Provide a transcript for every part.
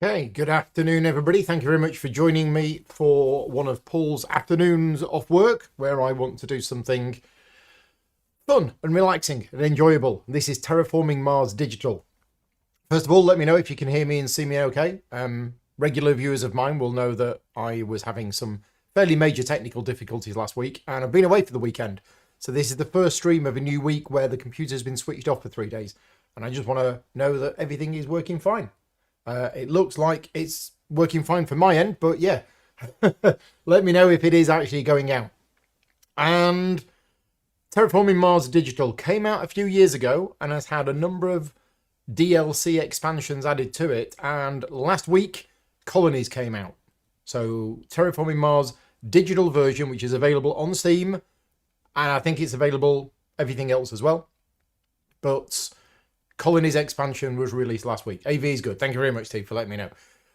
Okay, good afternoon, everybody. Thank you very much for joining me for one of Paul's afternoons off work, where I want to do something fun and relaxing and enjoyable. This is Terraforming Mars Digital. First of all, let me know if you can hear me and see me okay. Regular viewers of mine will know that I was having some fairly major technical difficulties last week, and I've been away for the weekend. So this is the first stream of a new week where the computer's been switched off for 3 days, and I just want to know that everything is working fine. It looks like it's working fine from my end, but yeah, let me know if it is actually going out. And Terraforming Mars Digital came out a few years ago and has had a number of DLC expansions added to it. And last week, Colonies came out. So Terraforming Mars digital version, which is available on Steam, and I think it's available everything else as well. But Colonies expansion was released last week. AV is good. Thank you very much, Steve, for letting me know.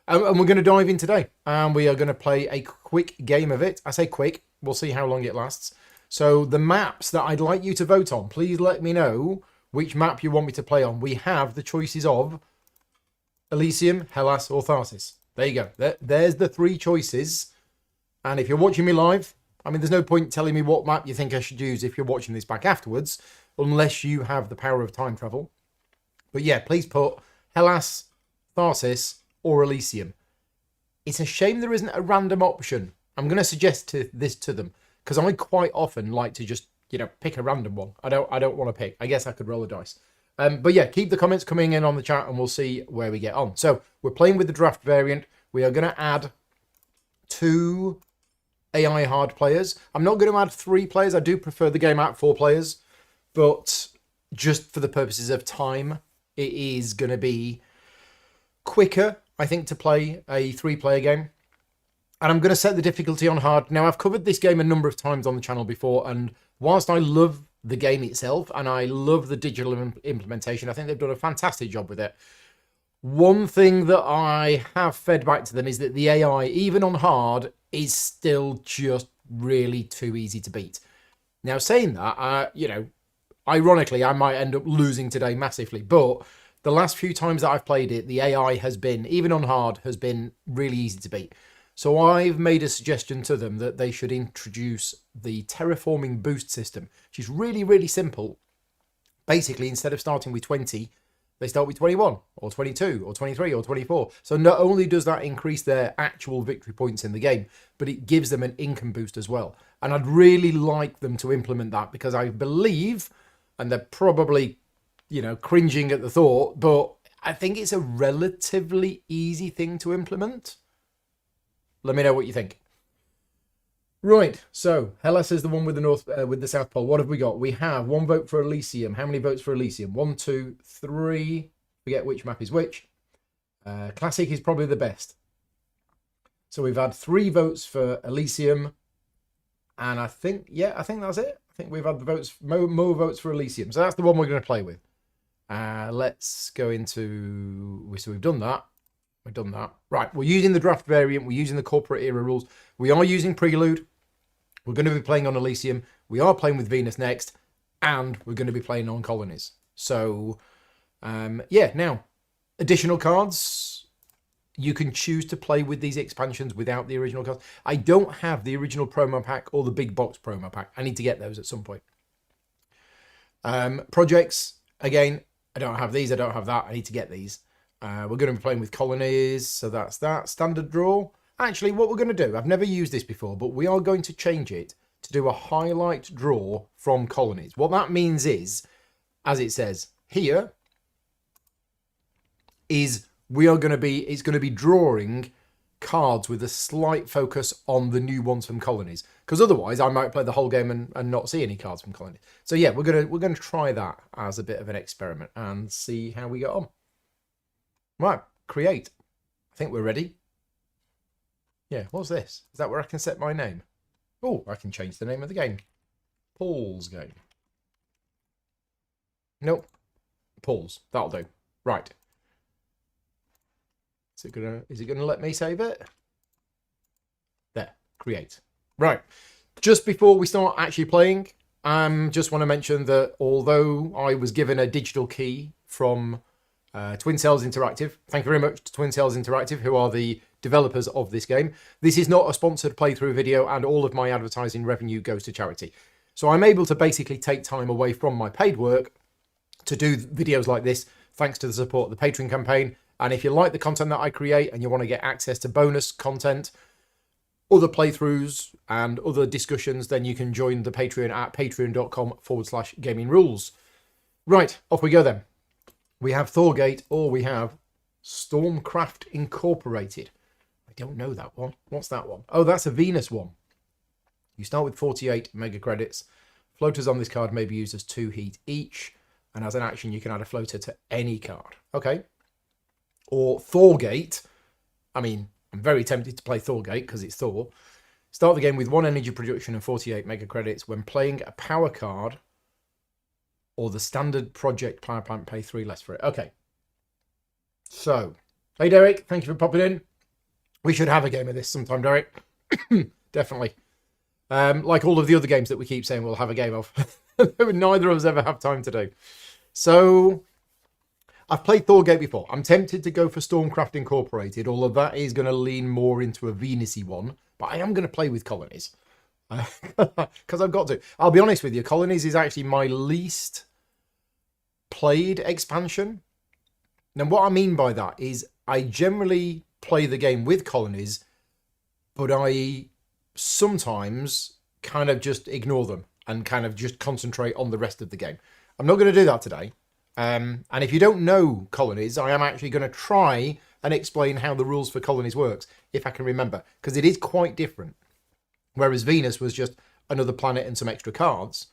And we're going to dive in today. And we are going to play a quick game of it. I say quick. We'll see how long it lasts. So the maps that I'd like you to vote on, please let me know which map you want me to play on. We have the choices of Elysium, Hellas, or Tharsis. There you go. There's the 3 choices. And if you're watching me live, I mean, there's no point telling me what map you think I should use if you're watching this back afterwards, unless you have the power of time travel. But yeah, please put Hellas, Tharsis, or Elysium. It's a shame there isn't a random option. I'm going to suggest this to them, because I quite often like to just, pick a random one. I don't want to pick. I guess I could roll a dice. But yeah, keep the comments coming in on the chat and we'll see where we get on. So we're playing with the draft variant. We are going to add 2 AI hard players. I'm not going to add 3 players. I do prefer the game at 4 players, but just for the purposes of time, it is going to be quicker, I think, to play a 3-player game. And I'm going to set the difficulty on hard. Now, I've covered this game a number of times on the channel before, and whilst I love the game itself and I love the digital implementation, I think they've done a fantastic job with it. One thing that I have fed back to them is that the AI, even on hard, is still just really too easy to beat. Now, saying that, ironically, I might end up losing today massively, but the last few times that I've played it, the AI has been, even on hard, has been really easy to beat. So I've made a suggestion to them that they should introduce the terraforming boost system, which is really, really simple. Basically, instead of starting with 20, they start with 21 or 22 or 23 or 24. So not only does that increase their actual victory points in the game, but it gives them an income boost as well. And I'd really like them to implement that, because I believe, and they're probably, cringing at the thought, but I think it's a relatively easy thing to implement. Let me know what you think. Right, so Hellas is the one with the South Pole. What have we got? We have 1 vote for Elysium. How many votes for Elysium? 1, 2, 3. Forget which map is which. Classic is probably the best. So we've had 3 votes for Elysium, and I think that's it. I think we've had the votes, more votes for Elysium. So that's the one we're going to play with. Let's go into... So we've done that. We've done that. Right, we're using the draft variant. We're using the corporate era rules. We are using Prelude. We're going to be playing on Elysium. We are playing with Venus next. And we're going to be playing on Colonies. So, yeah, now, additional cards. You can choose to play with these expansions without the original cards. I don't have the original promo pack or the big box promo pack. I need to get those at some point. Projects, again, I don't have these. I don't have that. I need to get these. We're going to be playing with Colonies, so that's that. Standard draw. Actually, what we're going to do, I've never used this before, but we are going to change it to do a highlight draw from Colonies. What that means is, as it says here, is it's going to be drawing cards with a slight focus on the new ones from Colonies, because otherwise I might play the whole game and not see any cards from Colonies. So yeah, we're going to try that as a bit of an experiment and see how we get on. Right, create. I think we're ready. Yeah, what's this? Is that where I can set my name? Oh, I can change the name of the game. Paul's game. Nope. Paul's. That'll do. Right. Is it gonna let me save it? There. Create. Right. Just before we start actually playing, just want to mention that although I was given a digital key from Twin Cells Interactive. Thank you very much to Twin Cells Interactive, who are the developers of this game. This is not a sponsored playthrough video, and all of my advertising revenue goes to charity. So I'm able to basically take time away from my paid work to do videos like this, thanks to the support of the Patreon campaign. And if you like the content that I create and you want to get access to bonus content, other playthroughs and other discussions, then you can join the Patreon at patreon.com/gaming rules. Right, off we go then. We have Thorgate, or we have Stormcraft Incorporated. I don't know that one. What's that one? Oh, that's a Venus one. You start with 48 mega credits. Floaters on this card may be used as 2 heat each. And as an action, you can add a floater to any card. Okay. Or Thorgate. I mean, I'm very tempted to play Thorgate because it's Thor. Start the game with 1 energy production and 48 mega credits. When playing a power card or the standard project power plant, pay 3 less for it. Okay. So, hey Derek, thank you for popping in. We should have a game of this sometime, Derek. Definitely. Like all of the other games that we keep saying we'll have a game of. Neither of us ever have time to do. So, I've played Thorgate before. I'm tempted to go for Stormcraft Incorporated, although that is going to lean more into a Venus-y one. But I am going to play with Colonies. Because I've got to. I'll be honest with you, Colonies is actually my least played expansion. Now, what I mean by that is I generally play the game with Colonies, but I sometimes kind of just ignore them and kind of just concentrate on the rest of the game. I'm not going to do that today. And if you don't know Colonies, I am actually going to try and explain how the rules for Colonies works, if I can remember, because it is quite different. Whereas Venus was just another planet and some extra cards,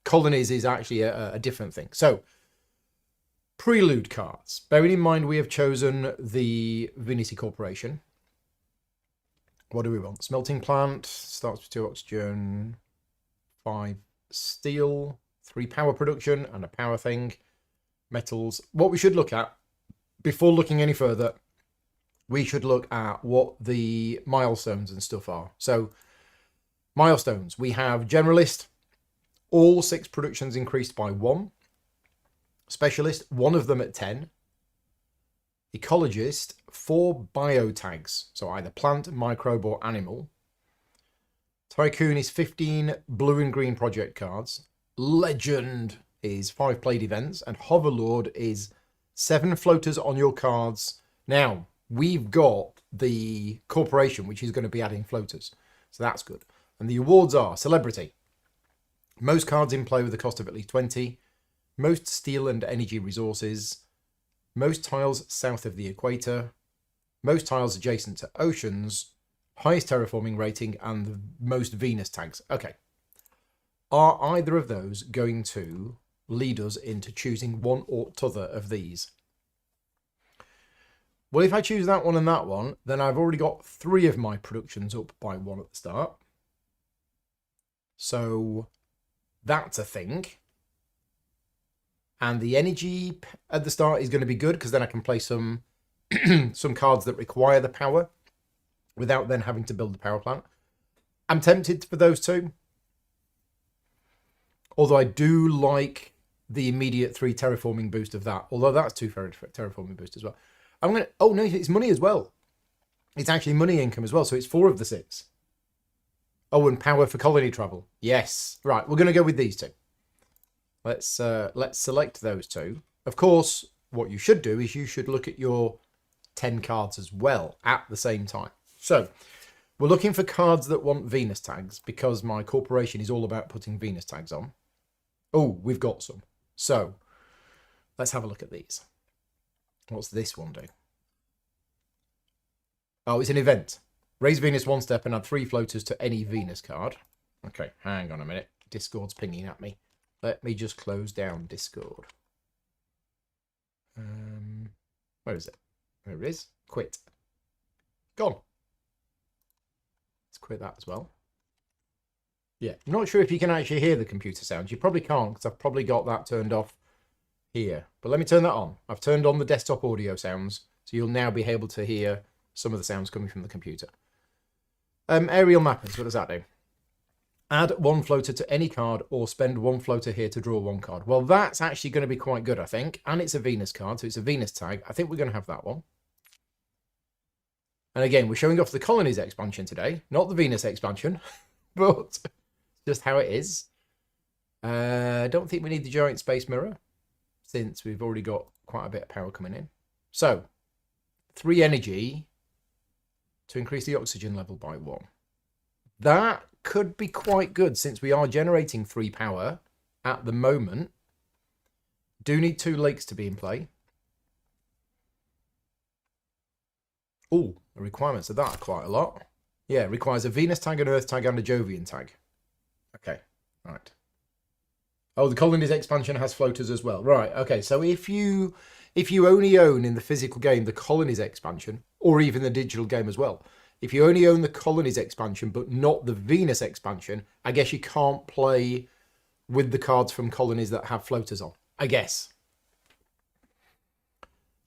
Colonies is actually a different thing. So, prelude cards. Bearing in mind we have chosen the Venus Corporation. What do we want? Smelting plant, starts with 2 oxygen, 5 steel, 3 power production, and a power thing. Metals. What we should look at, before looking any further, we should look at what the milestones and stuff are. So, milestones. We have Generalist, all 6 productions increased by 1. Specialist, 1 of them at 10. Ecologist, 4 biotags, so either plant, microbe, or animal. Tycoon is 15 blue and green project cards. Legend is 5 played events, and Hoverlord is 7 floaters on your cards. Now, we've got the corporation, which is going to be adding floaters, so that's good. And the awards are Celebrity, most cards in play with a cost of at least 20, most steel and energy resources, most tiles south of the equator, most tiles adjacent to oceans, highest terraforming rating, and the most Venus tags. Okay. Are either of those going to lead us into choosing one or t'other of these? Well, if I choose that one and that one, then I've already got 3 of my productions up by 1 at the start. So that's a thing. And the energy at the start is going to be good because then I can play some some cards that require the power without then having to build the power plant. I'm tempted for those 2. Although I do like the immediate 3 terraforming boost of that. Although that's 2 terraforming boost as well. I'm going to... Oh, no, it's money as well. It's actually money income as well. So it's 4 of the 6. Oh, and power for colony travel. Yes. Right, we're going to go with these 2. Let's select those 2. Of course, what you should do is you should look at your 10 cards as well at the same time. So, we're looking for cards that want Venus tags because my corporation is all about putting Venus tags on. Oh, we've got some. So, let's have a look at these. What's this one do? Oh, it's an event. Raise Venus 1 step and add 3 floaters to any Venus card. Okay, hang on a minute. Discord's pinging at me. Let me just close down Discord. Where is it? There it is. Quit. Gone. Let's quit that as well. Yeah, I'm not sure if you can actually hear the computer sounds. You probably can't because I've probably got that turned off here. But let me turn that on. I've turned on the desktop audio sounds, so you'll now be able to hear some of the sounds coming from the computer. Aerial mappers, what does that do? Add 1 floater to any card or spend 1 floater here to draw 1 card. Well, that's actually going to be quite good, I think. And it's a Venus card, so it's a Venus tag. I think we're going to have that one. And again, we're showing off the Colonies expansion today, not the Venus expansion, but just how it is. I don't think we need the giant space mirror, since we've already got quite a bit of power coming in. So, 3 energy to increase the oxygen level by 1. That could be quite good, since we are generating 3 power at the moment. Do need 2 lakes to be in play. Oh, the requirements of that are quite a lot. Yeah, it requires a Venus tag, an Earth tag, and a Jovian tag. Okay, right. Oh, the Colonies expansion has floaters as well. Right, okay, so if you only own in the physical game the Colonies expansion, or even the digital game as well, if you only own the Colonies expansion but not the Venus expansion, I guess you can't play with the cards from Colonies that have floaters on, I guess.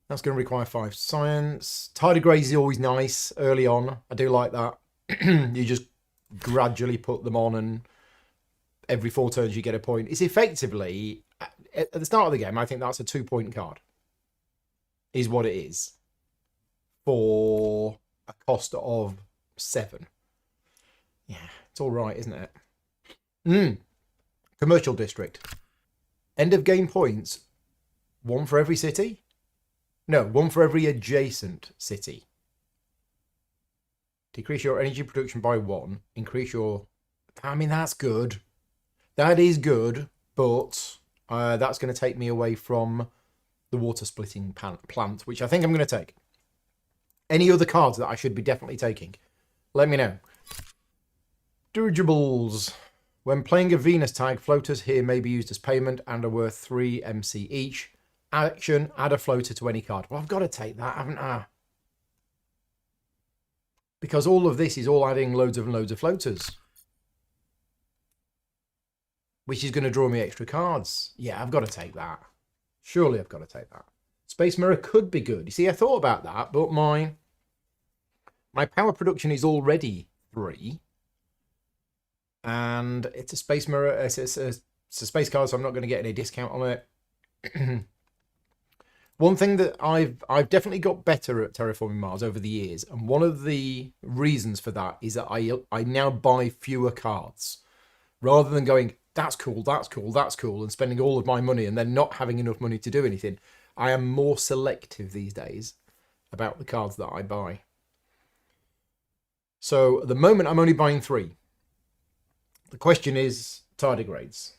That's going to require 5 science. Tardigrades is always nice early on. I do like that. You just gradually put them on, and every 4 turns you get a point. It's effectively, at the start of the game, I think that's a 2-point card. Is what it is. For a cost of 7. Yeah, it's all right, isn't it? Commercial district. End of game points. 1 for every city? No, 1 for every adjacent city. Decrease your energy production by 1. Increase your... I mean, that's good. That is good, but that's going to take me away from the water splitting plant, which I think I'm going to take. Any other cards that I should be definitely taking? Let me know. Dirigibles. When playing a Venus tag, floaters here may be used as payment and are worth 3 MC each. Action, add a floater to any card. Well, I've got to take that, haven't I? Because all of this is all adding loads and loads of floaters. Which is going to draw me extra cards. Yeah, I've got to take that. Surely I've got to take that. Space Mirror could be good. You see, I thought about that, but my power production is already 3. And it's a Space Mirror. It's a space card, so I'm not going to get any discount on it. One thing that I've definitely got better at Terraforming Mars over the years, and one of the reasons for that is that I now buy fewer cards. Rather than going, that's cool, that's cool, that's cool, and spending all of my money and then not having enough money to do anything, I am more selective these days about the cards that I buy. So at the moment, I'm only buying 3. The question is tardigrades.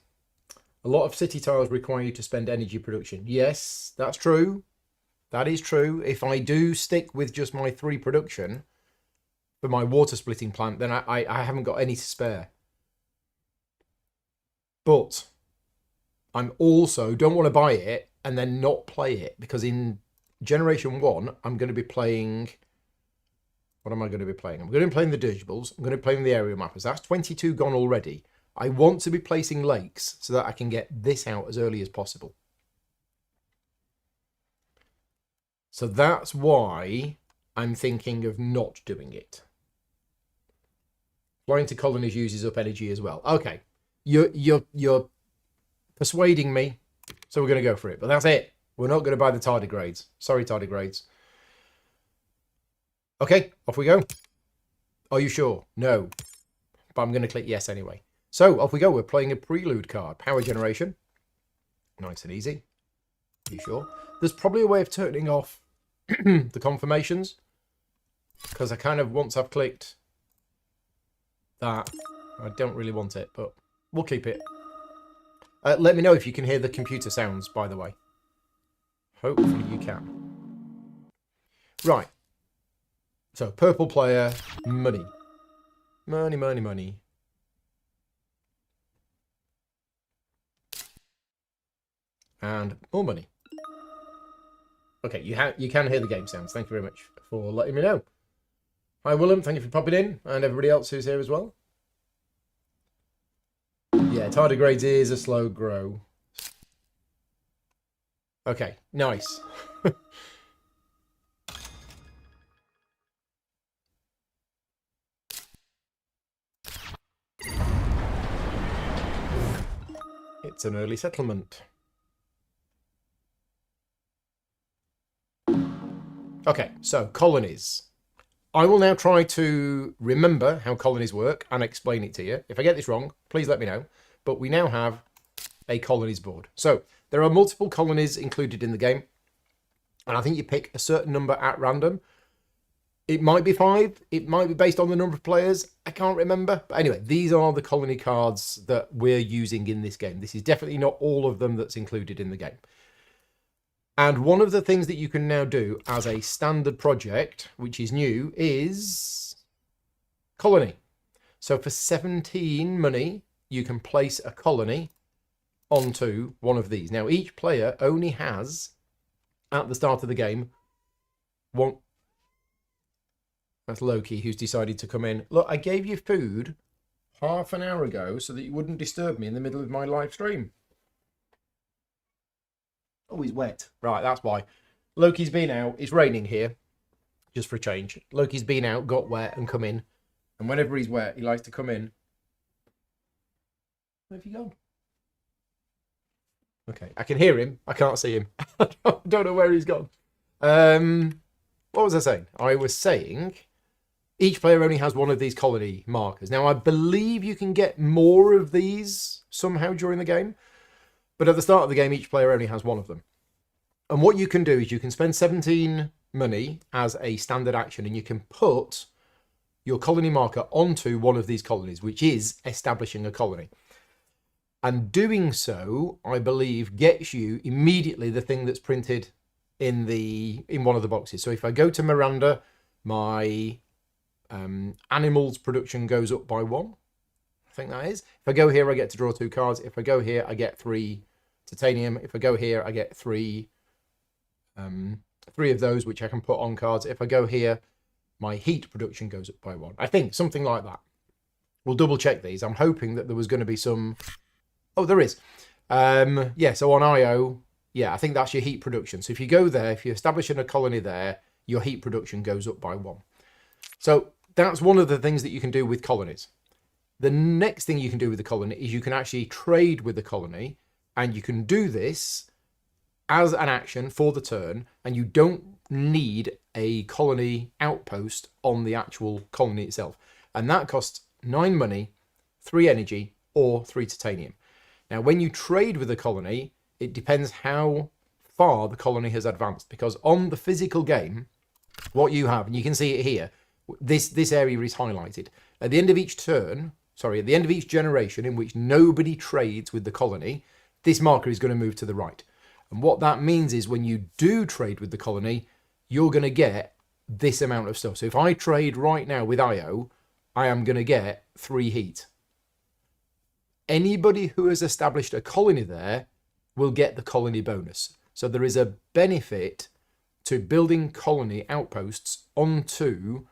A lot of city tiles require you to spend energy production. Yes, that's true. That is true. If I do stick with just my 3 production for my water splitting plant, then I haven't got any to spare. But I'm also don't want to buy it and then not play it, because in Generation 1, I'm going to be playing... What am I going to be playing? I'm going to be playing the dirigibles. I'm going to be playing the aerial mappers. That's 22 gone already. I want to be placing lakes so that I can get this out as early as possible. So that's why I'm thinking of not doing it. Flying to Colonies uses up energy as well. Okay, you're persuading me, so we're going to go for it. But that's it. We're not going to buy the tardigrades. Sorry, tardigrades. Okay, off we go. Are you sure? No. But I'm going to click yes anyway. So, off we go. We're playing a prelude card. Power generation. Nice and easy. Are you sure? There's probably a way of turning off the confirmations. Because I kind of, once I've clicked that, I don't really want it, but we'll keep it. Let me know if you can hear the computer sounds, by the way. Hopefully you can. Right. So, purple player, money. Money, money, money. And more money. Okay, you can hear the game sounds. Thank you very much for letting me know. Hi, Willem. Thank you for popping in. And everybody else who's here as well. Yeah, tardigrades is a slow grow. Okay, nice. It's an early settlement. Okay, so colonies. I will now try to remember how colonies work and explain it to you. If I get this wrong, please let me know. But we now have a colonies board. So there are multiple colonies included in the game. And I think you pick a certain number at random. It might be 5. It might be based on the number of players. I can't remember. But anyway, these are the colony cards that we're using in this game. This is definitely not all of them that's included in the game. And one of the things that you can now do as a standard project, which is new, is colony. So for 17 money, you can place a colony onto one of these. Now, each player only has, at the start of the game, one. That's Loki, who's decided to come in. Look, I gave you food half an hour ago so that you wouldn't disturb me in the middle of my live stream. Oh, he's wet. Right, that's why. Loki's been out. It's raining here, just for a change. Loki's been out, got wet, and come in. And whenever he's wet, he likes to come in. Where have you gone? Okay, I can hear him. I can't see him. I don't know where he's gone. What was I saying? I was saying each player only has one of these colony markers. Now, I believe you can get more of these somehow during the game. But at the start of the game, each player only has one of them. And what you can do is you can spend 17 money as a standard action, and you can put your colony marker onto one of these colonies, which is establishing a colony. And doing so, I believe, gets you immediately the thing that's printed in one of the boxes. So if I go to Miranda, my animals production goes up by 1. I think that is. If I go here, I get to draw 2 cards. If I go here, I get 3 titanium. If I go here, I get 3 of those, which I can put on cards. If I go here, my heat production goes up by 1. I think something like that. We'll double check these. I'm hoping that there was going to be some. Oh, there is. Yeah, so on IO, yeah, I think that's your heat production. So if you go there, if you're establishing a colony there, your heat production goes up by 1. So that's one of the things that you can do with colonies. The next thing you can do with the colony is you can actually trade with the colony, and you can do this as an action for the turn, and you don't need a colony outpost on the actual colony itself. And that costs 9 money, 3 energy, or 3 titanium. Now, when you trade with a colony, it depends how far the colony has advanced, because on the physical game, what you have, and you can see it here, this area is highlighted. At the end of each turn, at the end of each generation in which nobody trades with the colony, this marker is going to move to the right. And what that means is when you do trade with the colony, you're going to get this amount of stuff. So if I trade right now with IO, I am going to get 3 heat. Anybody who has established a colony there will get the colony bonus. So there is a benefit to building colony outposts onto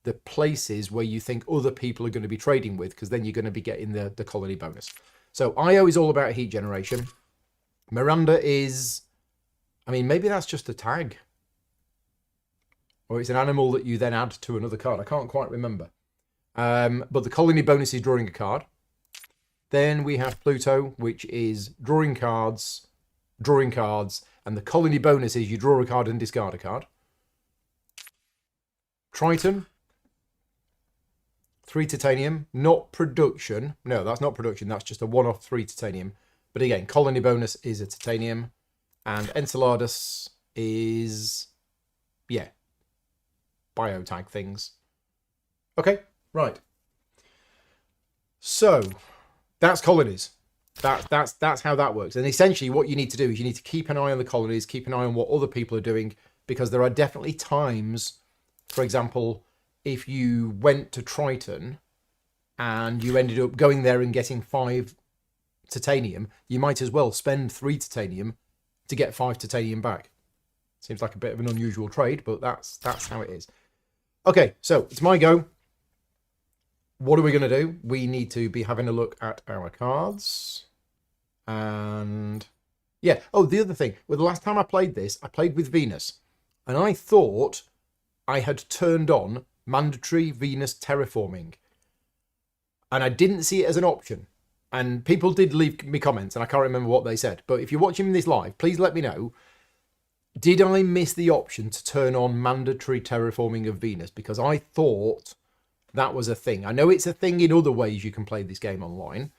the places where you think other people are going to be trading with, because then you're going to be getting the colony bonus. So IO is all about heat generation. Miranda is, I mean, maybe that's just a tag. Or it's an animal that you then add to another card. I can't quite remember. But the colony bonus is drawing a card. Then we have Pluto, which is drawing cards, and the colony bonus is you draw a card and discard a card. Triton, 3 titanium, not production. No, that's not production. That's just a one-off 3 titanium. But again, colony bonus is a titanium. And Enceladus is, yeah, biotag things. Okay, right. So that's colonies. That's how that works. And essentially what you need to do is you need to keep an eye on the colonies, keep an eye on what other people are doing, because there are definitely times, for example, if you went to Triton and you ended up going there and getting 5 titanium, you might as well spend 3 titanium to get 5 titanium back. Seems like a bit of an unusual trade, but that's how it is. Okay, so it's my go. What are we going to do? We need to be having a look at our cards. And yeah. Oh, the other thing. Well, the last time I played this, I played with Venus. And I thought I had turned on mandatory Venus terraforming. And I didn't see it as an option. And people did leave me comments, and I can't remember what they said. But if you're watching this live, please let me know. Did I miss the option to turn on mandatory terraforming of Venus? Because I thought that was a thing. I know it's a thing in other ways you can play this game online,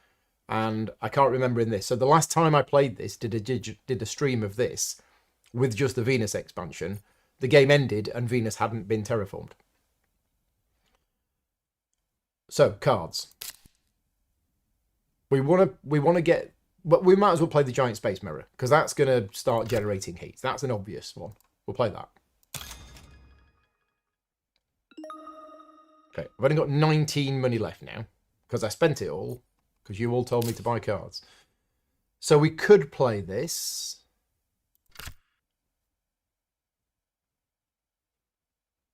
and I can't remember in this. So the last time I played this, did a stream of this with just the Venus expansion, the game ended and Venus hadn't been terraformed. So cards. We want to get, but we might as well play the giant space mirror because that's going to start generating heat. That's an obvious one. We'll play that. Okay, I've only got 19 money left now because I spent it all because you all told me to buy cards. So we could play this.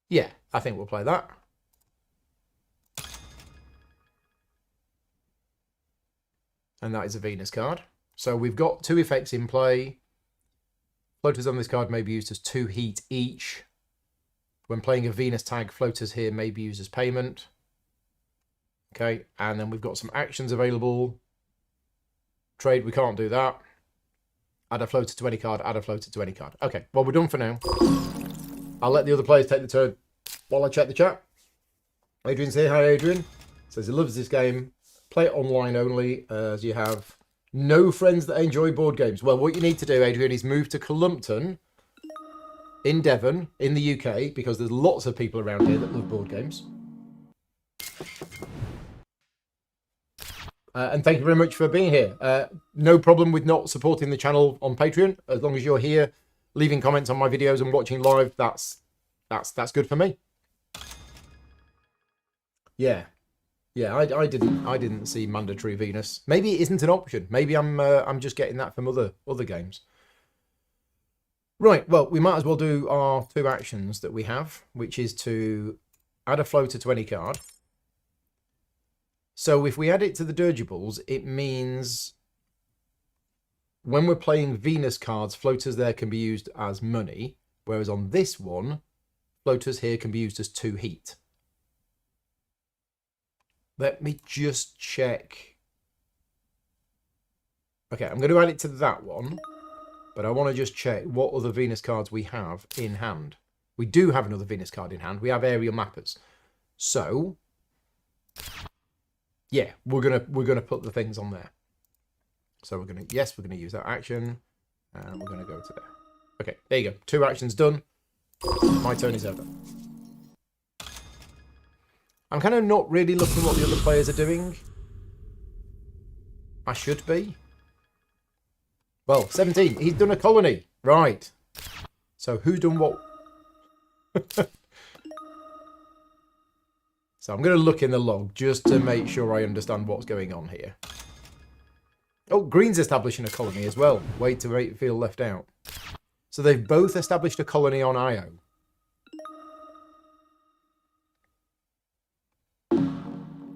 Yeah, I think we'll play that. And that is a Venus card. So we've got 2 effects in play. Floaters on this card may be used as 2 heat each. When playing a Venus tag, floaters here may be used as payment. Okay, and then we've got some actions available. Trade, we can't do that. Add a floater to any card, add a floater to any card. Okay, well, we're done for now. I'll let the other players take the turn while I check the chat. Adrian's here. Hi, Adrian. Says he loves this game. Play it online only, as you have no friends that enjoy board games. Well, what you need to do, Adrian, is move to Columpton in Devon, in the UK, because there's lots of people around here that love board games. And thank you very much for being here. No problem with not supporting the channel on Patreon. As long as you're here, leaving comments on my videos and watching live, that's good for me. Yeah. Yeah, I didn't see mandatory Venus. Maybe it isn't an option. Maybe I'm just getting that from other games. Right, well, we might as well do our 2 actions that we have, which is to add a floater to any card. So if we add it to the dirigibles, it means when we're playing Venus cards, floaters there can be used as money, whereas on this one, floaters here can be used as 2 heat. Let me just check. Okay, I'm going to add it to that one, but I want to just check what other Venus cards we have in hand. We do have another Venus card in hand. We have aerial mappers. So, yeah, we're gonna put the things on there. So we're gonna use that action, and we're gonna go to there. Okay, there you go. 2 actions done. My turn is over. I'm kind of not really looking what the other players are doing. I should be. Well, 17. He's done a colony. Right. So who's done what? So I'm going to look in the log just to make sure I understand what's going on here. Oh, Green's establishing a colony as well. Wait to make it feel left out. So they've both established a colony on Io.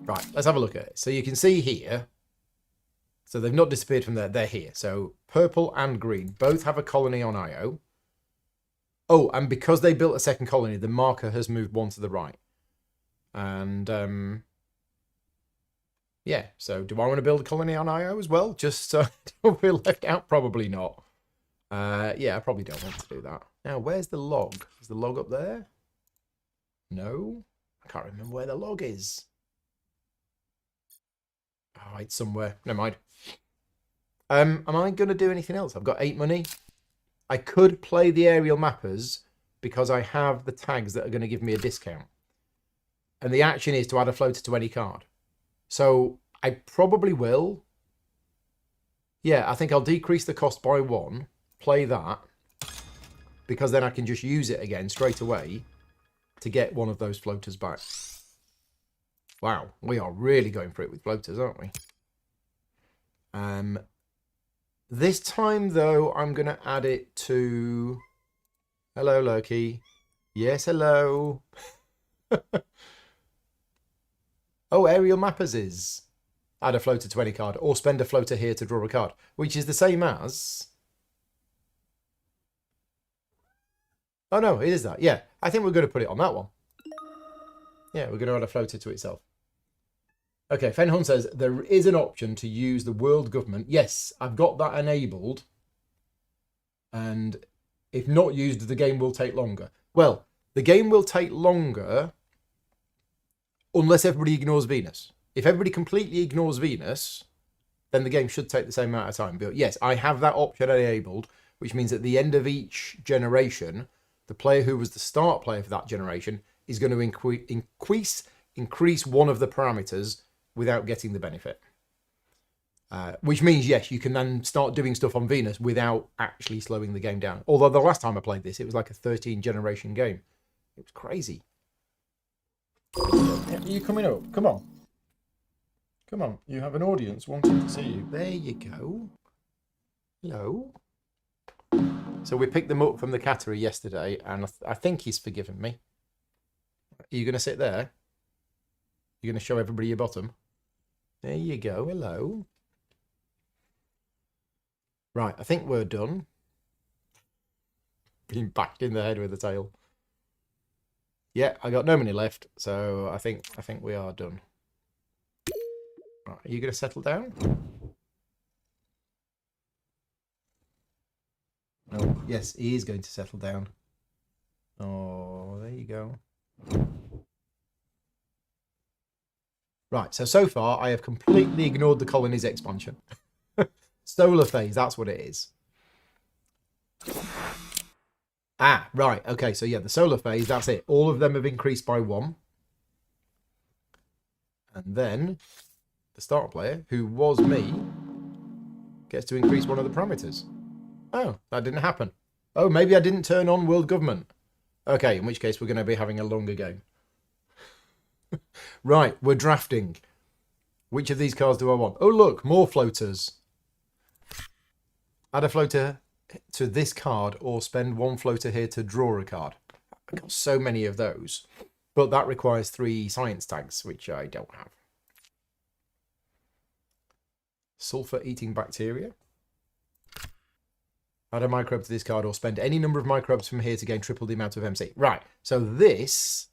Right, let's have a look at it. So you can see here, so they've not disappeared from there, they're here. So purple and green both have a colony on Io. Oh, and because they built a second colony, the marker has moved 1 to the right. And, yeah, so do I want to build a colony on Io as well? Just so I don't feel left out? Probably not. Yeah, I probably don't want to do that. Now, where's the log? Is the log up there? No? I can't remember where the log is. Oh, it's somewhere. Never mind. Am I going to do anything else? I've got 8 money. I could play the aerial mappers because I have the tags that are going to give me a discount. And the action is to add a floater to any card. So I probably will. Yeah, I think I'll decrease the cost by 1. Play that. Because then I can just use it again straight away to get one of those floaters back. Wow, we are really going for it with floaters, aren't we? This time, though, I'm going to add it to... Hello, Loki. Yes, hello. Oh, aerial mappers is add a floater to any card or spend a floater here to draw a card, which is the same as... Oh, no, it is that. Yeah, I think we're going to put it on that one. Yeah, we're going to add a floater to itself. Okay, Fenhorn says there is an option to use the world government. Yes, I've got that enabled. And if not used, the game will take longer. Well, the game will take longer unless everybody ignores Venus. If everybody completely ignores Venus, then the game should take the same amount of time. But yes, I have that option enabled, which means at the end of each generation, the player who was the start player for that generation is going to increase one of the parameters without getting the benefit. Which means, yes, you can then start doing stuff on Venus without actually slowing the game down. Although the last time I played this, it was like a 13-generation game. It was crazy. Are you coming up? Come on. Come on. You have an audience wanting to see you. There you go. Hello. So we picked them up from the cattery yesterday, and I think he's forgiven me. Are you going to sit there? You're going to show everybody your bottom? There you go. Hello. Right, I think we're done. Being backed in the head with the tail. Yeah, I got no money left, so I think we are done. Right, are you going to settle down? Oh, yes, he is going to settle down. Oh, there you go. Right, so far I have completely ignored the Colonies expansion. Solar phase, that's what it is. Ah, right. Okay, so yeah, the solar phase, that's it. All of them have increased by 1. And then the start player, who was me, gets to increase one of the parameters. Oh, that didn't happen. Oh, maybe I didn't turn on world government. Okay, in which case we're going to be having a longer game. Right, we're drafting. Which of these cards do I want? Oh, look, more floaters. Add a floater to this card or spend 1 floater here to draw a card. I've got so many of those. But that requires 3 science tags, which I don't have. Sulfur-eating bacteria. Add a microbe to this card or spend any number of microbes from here to gain triple the amount of MC. Right, so this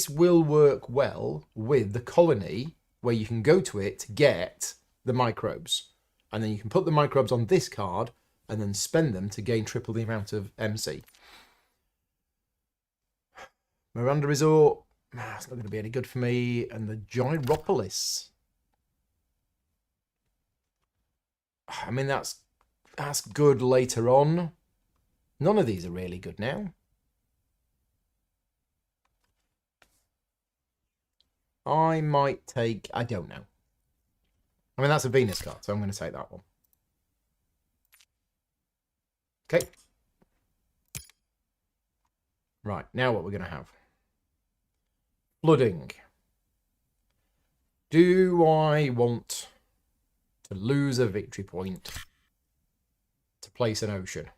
will work well with the colony where you can go to it to get the microbes. And then you can put the microbes on this card and then spend them to gain triple the amount of MC. Miranda Resort, it's not going to be any good for me. And the Gyropolis. I mean, that's good later on. None of these are really good now. I might take, I don't know. I mean, that's a Venus card, so I'm going to take that one. Okay. Right, now what we're going to have. Flooding. Do I want to lose a victory point to place an ocean?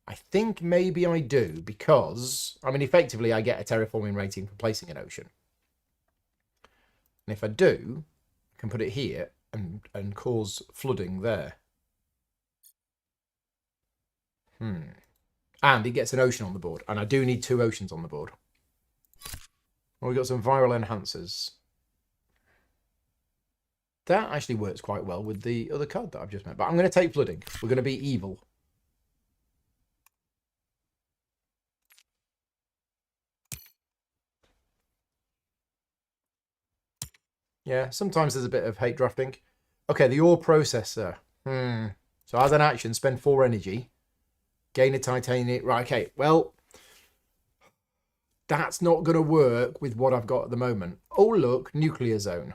I think maybe I do, because, I mean, effectively I get a terraforming rating for placing an ocean. And if I do, I can put it here and cause flooding there. And it gets an ocean on the board. And I do need 2 oceans on the board. Well, we've got some viral enhancers. That actually works quite well with the other card that I've just met. But I'm going to take flooding. We're going to be evil. Yeah, sometimes there's a bit of hate drafting. Okay, the ore processor. So as an action, spend 4 energy. Gain a titanium. Right, okay. Well, that's not going to work with what I've got at the moment. Oh, look, nuclear zone.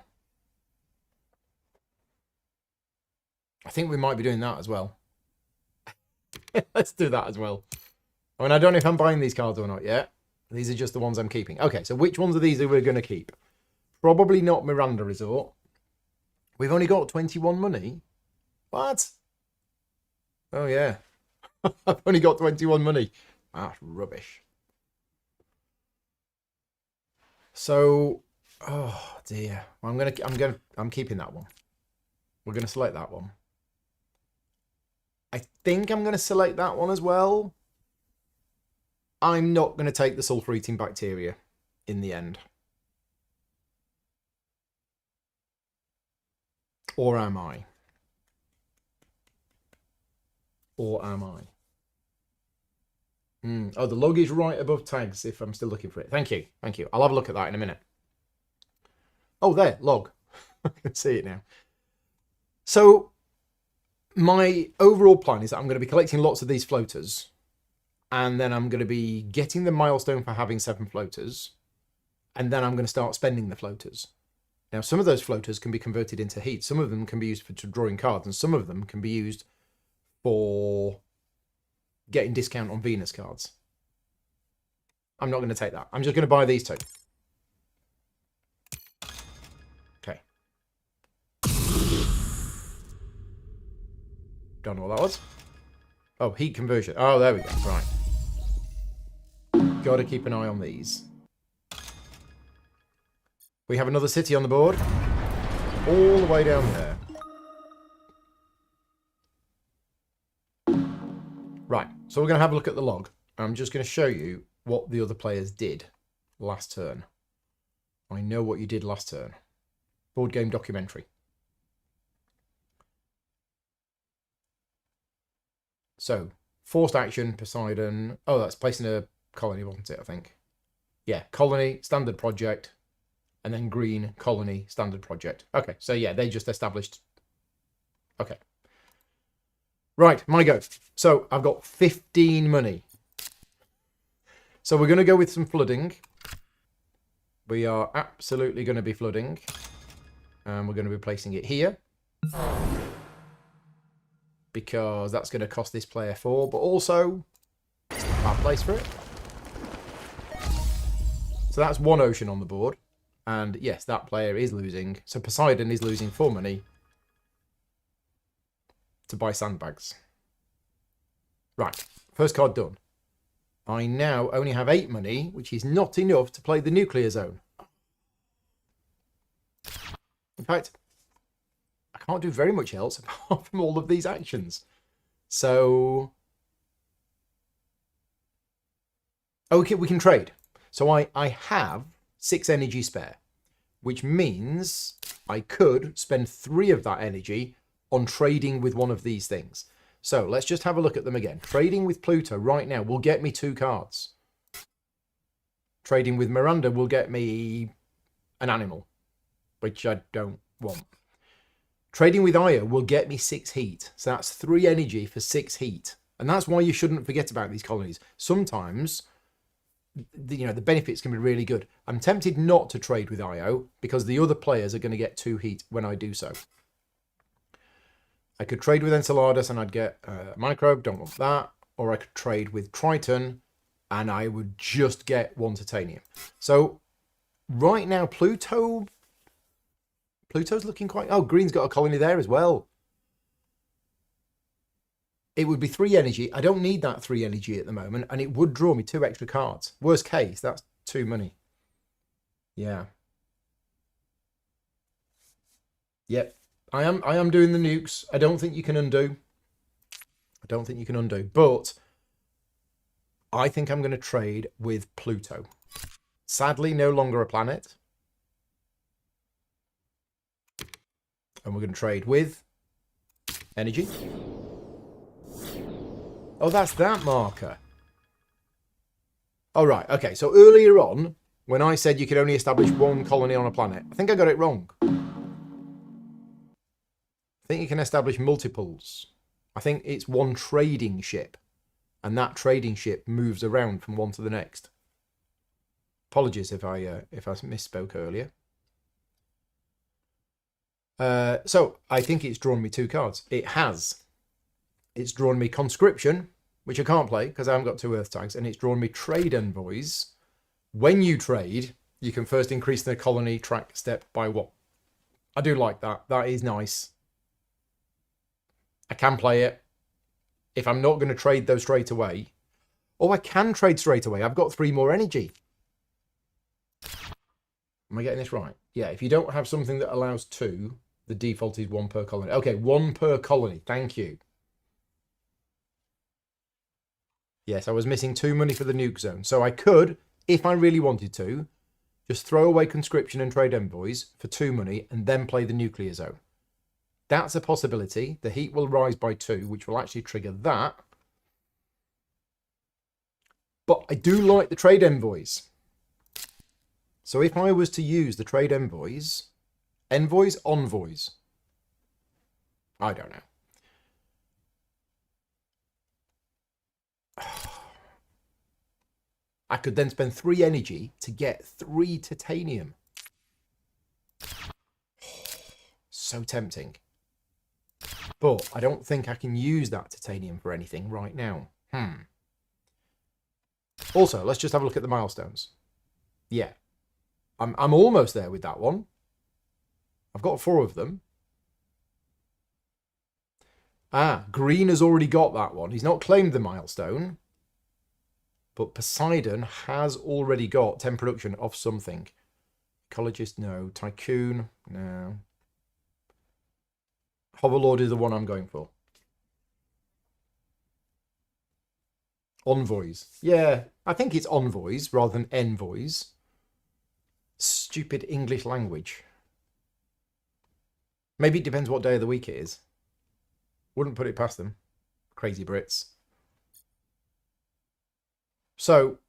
I think we might be doing that as well. Let's do that as well. I mean, I don't know if I'm buying these cards or not yet. These are just the ones I'm keeping. Okay, so which ones of these are we going to keep? Probably not Miranda Resort. We've only got 21 money. What? Oh, yeah. I've only got 21 money. That's rubbish. So, oh dear. Well, I'm keeping that one. We're going to select that one. I think I'm going to select that one as well. I'm not going to take the sulfur-eating bacteria in the end. Or am I? Or am I? Oh, the log is right above tags if I'm still looking for it. Thank you. Thank you. I'll have a look at that in a minute. Oh, there, log. I can see it now. So my overall plan is that I'm going to be collecting lots of these floaters, and then I'm going to be getting the milestone for having 7 floaters, and then I'm going to start spending the floaters. Now, some of those floaters can be converted into heat. Some of them can be used for drawing cards, and some of them can be used for getting discount on Venus cards. I'm not going to take that. I'm just going to buy these 2. Okay. Don't know what that was. Oh, heat conversion. Oh, there we go. Right. Got to keep an eye on these. We have another city on the board. All the way down there. Right. So we're going to have a look at the log. I'm just going to show you what the other players did last turn. I know what you did last turn. Board game documentary. So, forced action, Poseidon. Oh, that's placing a colony, wasn't it, I think? Yeah, colony, standard project. And then green, colony, standard project. Okay, so yeah, they just established. Okay. Right, my go. So, I've got 15 money. So, we're going to go with some flooding. We are absolutely going to be flooding. And we're going to be placing it here. Because that's going to cost this player 4, but also it's not a bad place for it. So that's 1 ocean on the board. And yes, that player is losing. So Poseidon is losing 4 money to buy sandbags. Right, first card done. I now only have 8 money, which is not enough to play the nuclear zone. In fact, I can't do very much else apart from all of these actions. So, okay, we can trade. So I have 6 energy spare, which means I could spend 3 of that energy on trading with one of these things. So let's just have a look at them again. Trading with Pluto right now will get me 2 cards. Trading with Miranda will get me an animal, which I don't want. Trading with Io will get me 6 heat. So that's 3 energy for 6 heat. And that's why you shouldn't forget about these colonies. Sometimes, the benefits can be really good. I'm tempted not to trade with Io because the other players are going to get 2 heat when I do so. I could trade with Enceladus and I'd get a microbe. Don't want that. Or I could trade with Triton and I would just get 1 titanium. So right now, Pluto's looking quite... Oh, green's got a colony there as well. It would be 3 energy. I don't need that 3 energy at the moment, and it would draw me 2 extra cards. Worst case, that's 2 money. Yeah. Yep. I am doing the nukes. I don't think you can undo. But I think I'm going to trade with Pluto. Sadly, no longer a planet. And we're going to trade with energy. Oh, that's that marker. Oh, right. Okay, so earlier on, when I said you could only establish 1 colony on a planet, I think I got it wrong. I think you can establish multiples. I think it's 1 trading ship. And that trading ship moves around from one to the next. Apologies if I misspoke earlier. So I think it's drawn me 2 cards. It has. It's drawn me Conscription, which I can't play because I haven't got 2 Earth tags, and it's drawn me Trade Envoys. When you trade, you can first increase the colony track step by 1. I do like that. That is nice. I can play it. If I'm not going to trade those straight away. Oh, I can trade straight away. I've got 3 more energy. Am I getting this right? Yeah, if you don't have something that allows 2, the default is 1 per colony. Okay, 1 per colony. Thank you. Yes, I was missing 2 money for the nuke zone. So I could, if I really wanted to, just throw away Conscription and Trade Envoys for 2 money and then play the nuclear zone. That's a possibility. The heat will rise by 2, which will actually trigger that. But I do like the trade envoys. So if I was to use the trade envoys, envoys? I don't know. I could then spend 3 energy to get 3 titanium. So tempting. But I don't think I can use that titanium for anything right now. Also, let's just have a look at the milestones. Yeah. I'm almost there with that one. I've got 4 of them. Green has already got that one. He's not claimed the milestone. But Poseidon has already got 10 production of something. Ecologist, no. Tycoon, no. Hoverlord is the one I'm going for. Envoys. Yeah, I think it's envoys rather than envoys. Stupid English language. Maybe it depends what day of the week it is. Wouldn't put it past them. Crazy Brits. So,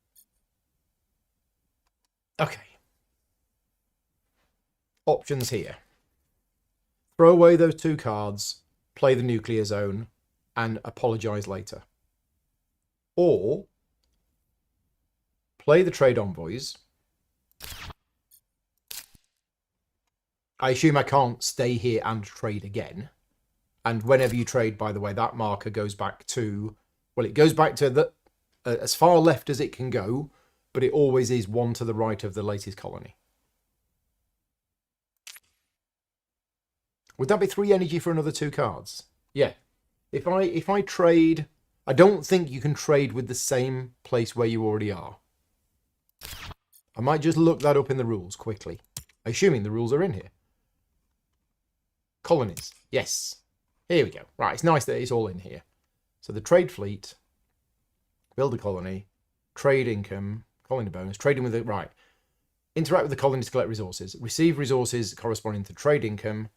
okay. Options here. Throw away those 2 cards, play the nuclear zone, and apologise later. Or play the trade envoys. I assume I can't stay here and trade again. And whenever you trade, by the way, that marker goes back to... Well, it goes back to the as far left as it can go, but it always is 1 to the right of the latest colony. Would that be 3 energy for another 2 cards? Yeah. If I trade... I don't think you can trade with the same place where you already are. I might just look that up in the rules quickly. Assuming the rules are in here. Colonies. Yes. Here we go. Right, it's nice that it's all in here. So the trade fleet, build a colony, trade income, colony bonus, trading with it. Right. Interact with the colony to collect resources. Receive resources corresponding to trade income.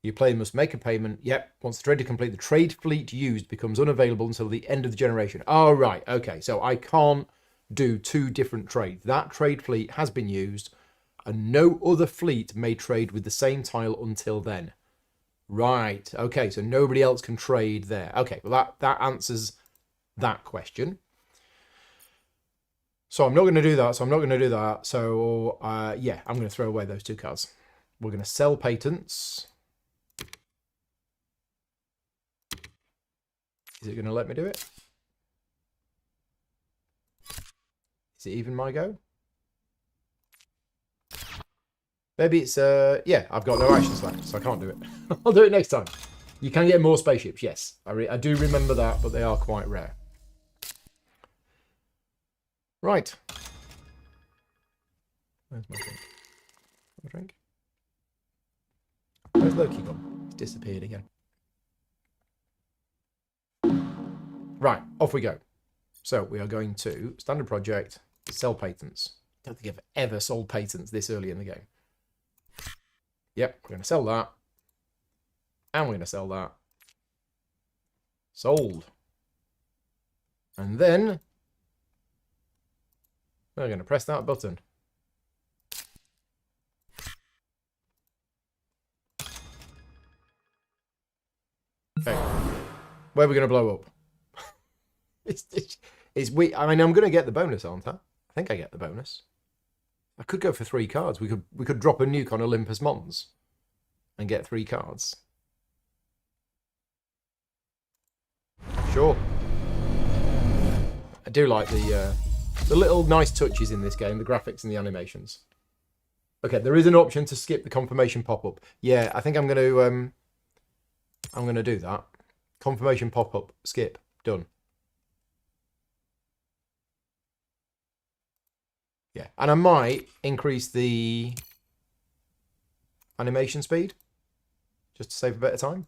Your player must make a payment. Yep. Once the trade is complete, the trade fleet used becomes unavailable until the end of the generation. Oh, right. Okay. So I can't do 2 different trades. That trade fleet has been used and no other fleet may trade with the same tile until then. Right. Okay. So nobody else can trade there. Okay. Well, that answers that question. So I'm not going to do that. So yeah, I'm going to throw away those 2 cards. We're going to sell patents. Is it going to let me do it? Is it even my go? Maybe it's, yeah, I've got no actions left, so I can't do it. I'll do it next time. You can get more spaceships, yes. I do remember that, but they are quite rare. Right. Where's my drink? My drink? Where's Loki gone? He's disappeared again. Right, off we go. So we are going to standard project, sell patents. I don't think I've ever sold patents this early in the game. Yep, we're going to sell that. And we're going to sell that. Sold. And then we're going to press that button. Okay. Where are we going to blow up? I mean, I'm going to get the bonus, aren't I? I think I get the bonus. I could go for 3 cards. We could drop a nuke on Olympus Mons and get 3 cards. Sure. I do like the little nice touches in this game, the graphics and the animations. Okay, there is an option to skip the confirmation pop-up. Yeah, I think I'm going to do that. Confirmation pop-up, skip, done. Yeah, and I might increase the animation speed just to save a bit of time.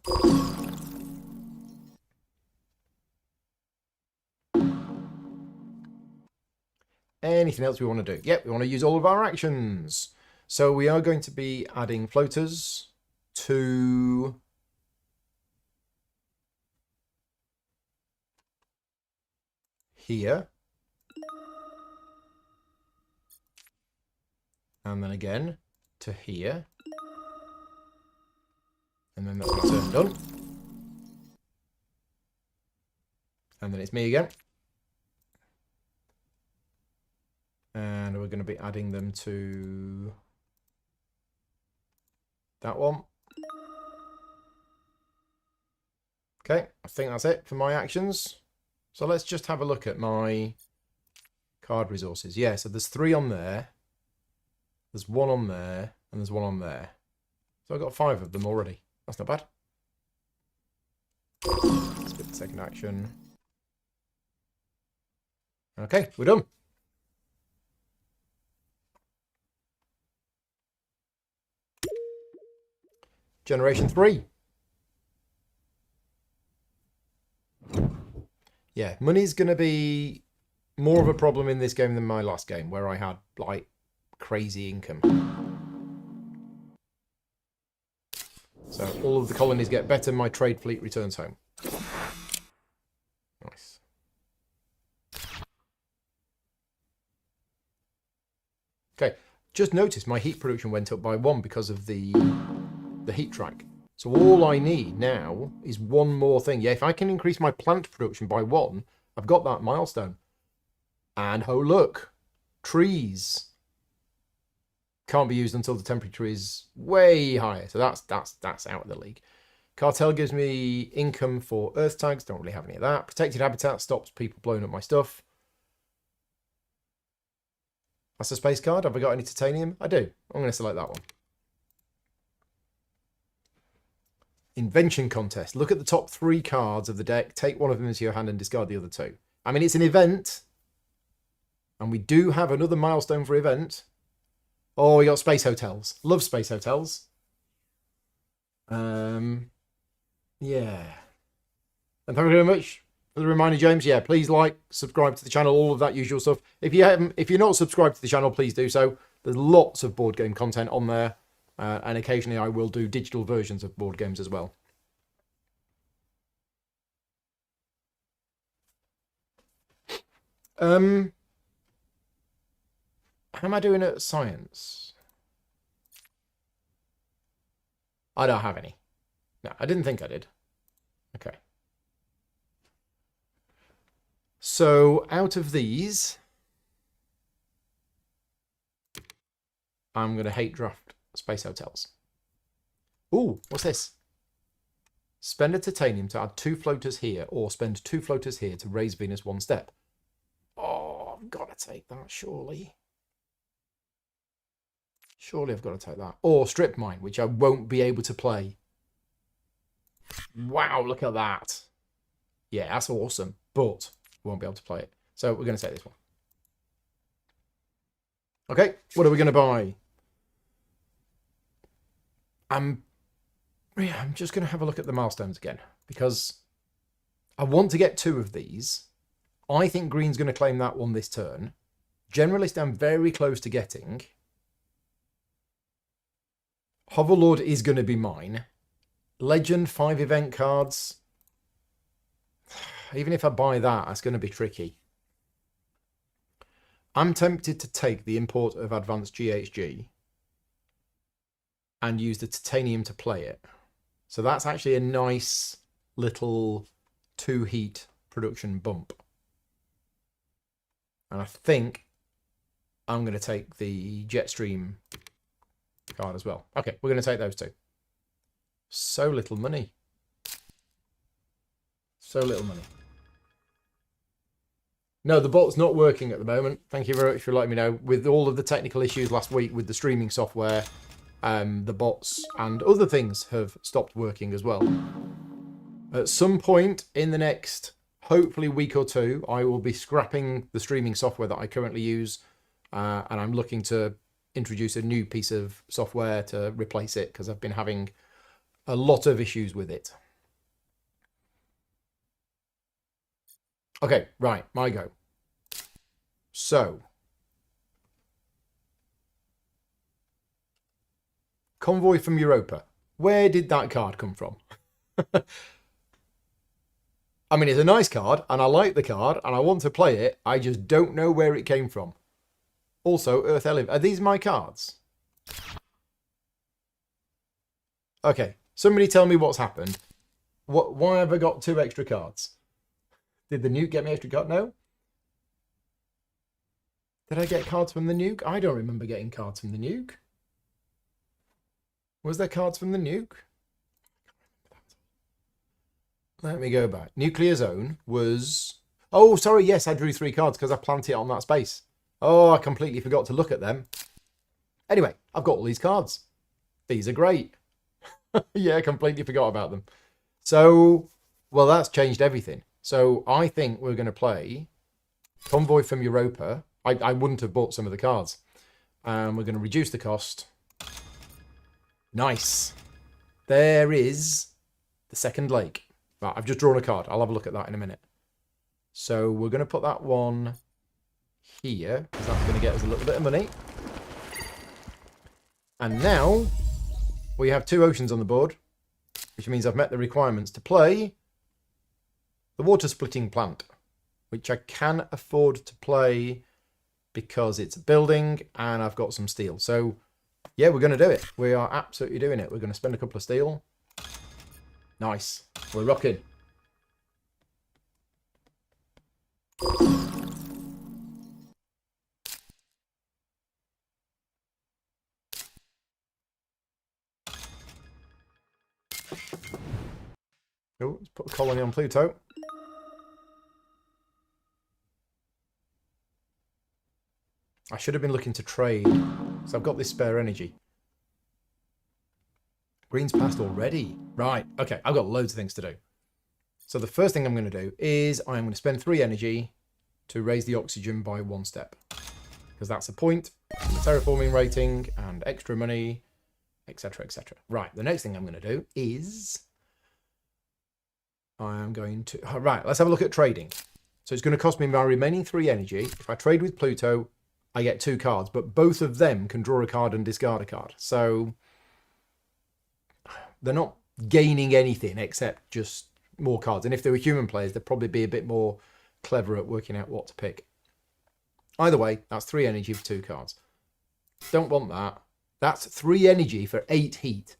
Anything else we want to do? Yep, we want to use all of our actions. So we are going to be adding floaters to here. And then again to here. And then that's my turn done. And then it's me again. And we're going to be adding them to that one. Okay, I think that's it for my actions. So let's just have a look at my card resources. Yeah, so there's 3 on there. There's 1 on there. And there's 1 on there. So I've got 5 of them already. That's not bad. Let's get the second action. Okay, we're done. Generation 3. Yeah, money's going to be more of a problem in this game than my last game, where I had, like, crazy income. So all of the colonies get better, my trade fleet returns home. Nice. Okay, just notice my heat production went up by 1 because of the heat track. So all I need now is 1 more thing. Yeah, if I can increase my plant production by 1, I've got that milestone. And oh look, trees can't be used until the temperature is way higher. So that's out of the league. Cartel gives me income for earth tags. Don't really have any of that. Protected habitat stops people blowing up my stuff. That's a space card. Have I got any titanium? I do. I'm going to select that one. Invention contest. Look at the top 3 cards of the deck. Take one of them into your hand and discard the other 2. I mean, it's an event. And we do have another milestone for event. Oh, we got space hotels. Love space hotels. Yeah. And thank you very much for the reminder, James. Yeah, please like, subscribe to the channel, all of that usual stuff. If you're not subscribed to the channel, please do so. There's lots of board game content on there. And occasionally I will do digital versions of board games as well. How am I doing at science? I don't have any. No, I didn't think I did. Okay. So out of these, I'm going to hate draft space hotels. Ooh, what's this? Spend a titanium to add 2 floaters here, or spend 2 floaters here to raise Venus 1 step. Oh, I've got to take that, surely. Surely I've got to take that. Or strip mine, which I won't be able to play. Wow, look at that. Yeah, that's awesome. But we won't be able to play it. So we're going to take this one. Okay, what are we going to buy? I'm just going to have a look at the milestones again. Because I want to get 2 of these. I think green's going to claim that one this turn. Generalist I'm very close to getting. Hoverlord is going to be mine. Legend, 5 event cards. Even if I buy that, that's going to be tricky. I'm tempted to take the import of advanced GHG and use the titanium to play it. So that's actually a nice little 2 heat production bump. And I think I'm going to take the Jetstream card as well. Okay, we're going to take those 2. So little money. So little money. No, the bot's not working at the moment. Thank you very much for letting me know. With all of the technical issues last week with the streaming software, the bots and other things have stopped working as well. At some point in the next, hopefully, week or 2, I will be scrapping the streaming software that I currently use. And I'm looking to introduce a new piece of software to replace it because I've been having a lot of issues with it. Okay, right, my go. So, Convoy from Europa. Where did that card come from? I mean, it's a nice card, and I like the card, and I want to play it. I just don't know where it came from. Also, Earth Elevator. Are these my cards? Okay, somebody tell me what's happened. Why have I got 2 extra cards? Did the nuke get me extra card? No? Did I get cards from the nuke? I don't remember getting cards from the nuke. Was there cards from the nuke? Let me go back. Nuclear Zone was... Oh, sorry, yes, I drew 3 cards because I planted it on that space. Oh, I completely forgot to look at them. Anyway, I've got all these cards. These are great. Yeah, I completely forgot about them. So, well, that's changed everything. So I think we're going to play Convoy from Europa. I wouldn't have bought some of the cards. And we're going to reduce the cost. Nice. There is the second lake. Right, I've just drawn a card. I'll have a look at that in a minute. So we're going to put that one here, because that's going to get us a little bit of money. And now we have 2 oceans on the board, which means I've met the requirements to play the water splitting plant, which I can afford to play because it's a building and I've got some steel. So yeah, we're going to do it. We are absolutely doing it. We're going to spend a couple of steel. Nice. We're rocking. Oh, let's put a colony on Pluto. I should have been looking to trade. So I've got this spare energy. Green's passed already. Right, okay, I've got loads of things to do. So the first thing I'm going to do is I'm going to spend 3 energy to raise the oxygen by 1 step. Because that's a point, the terraforming rating, and extra money, etc, etc. Right, the next thing I'm going to do is... I'm going to... Right, let's have a look at trading. So it's going to cost me my remaining 3 energy. If I trade with Pluto, I get 2 cards, but both of them can draw a card and discard a card. So they're not gaining anything except just more cards. And if they were human players, they'd probably be a bit more clever at working out what to pick. Either way, that's 3 energy for 2 cards. Don't want that. That's 3 energy for 8 heat.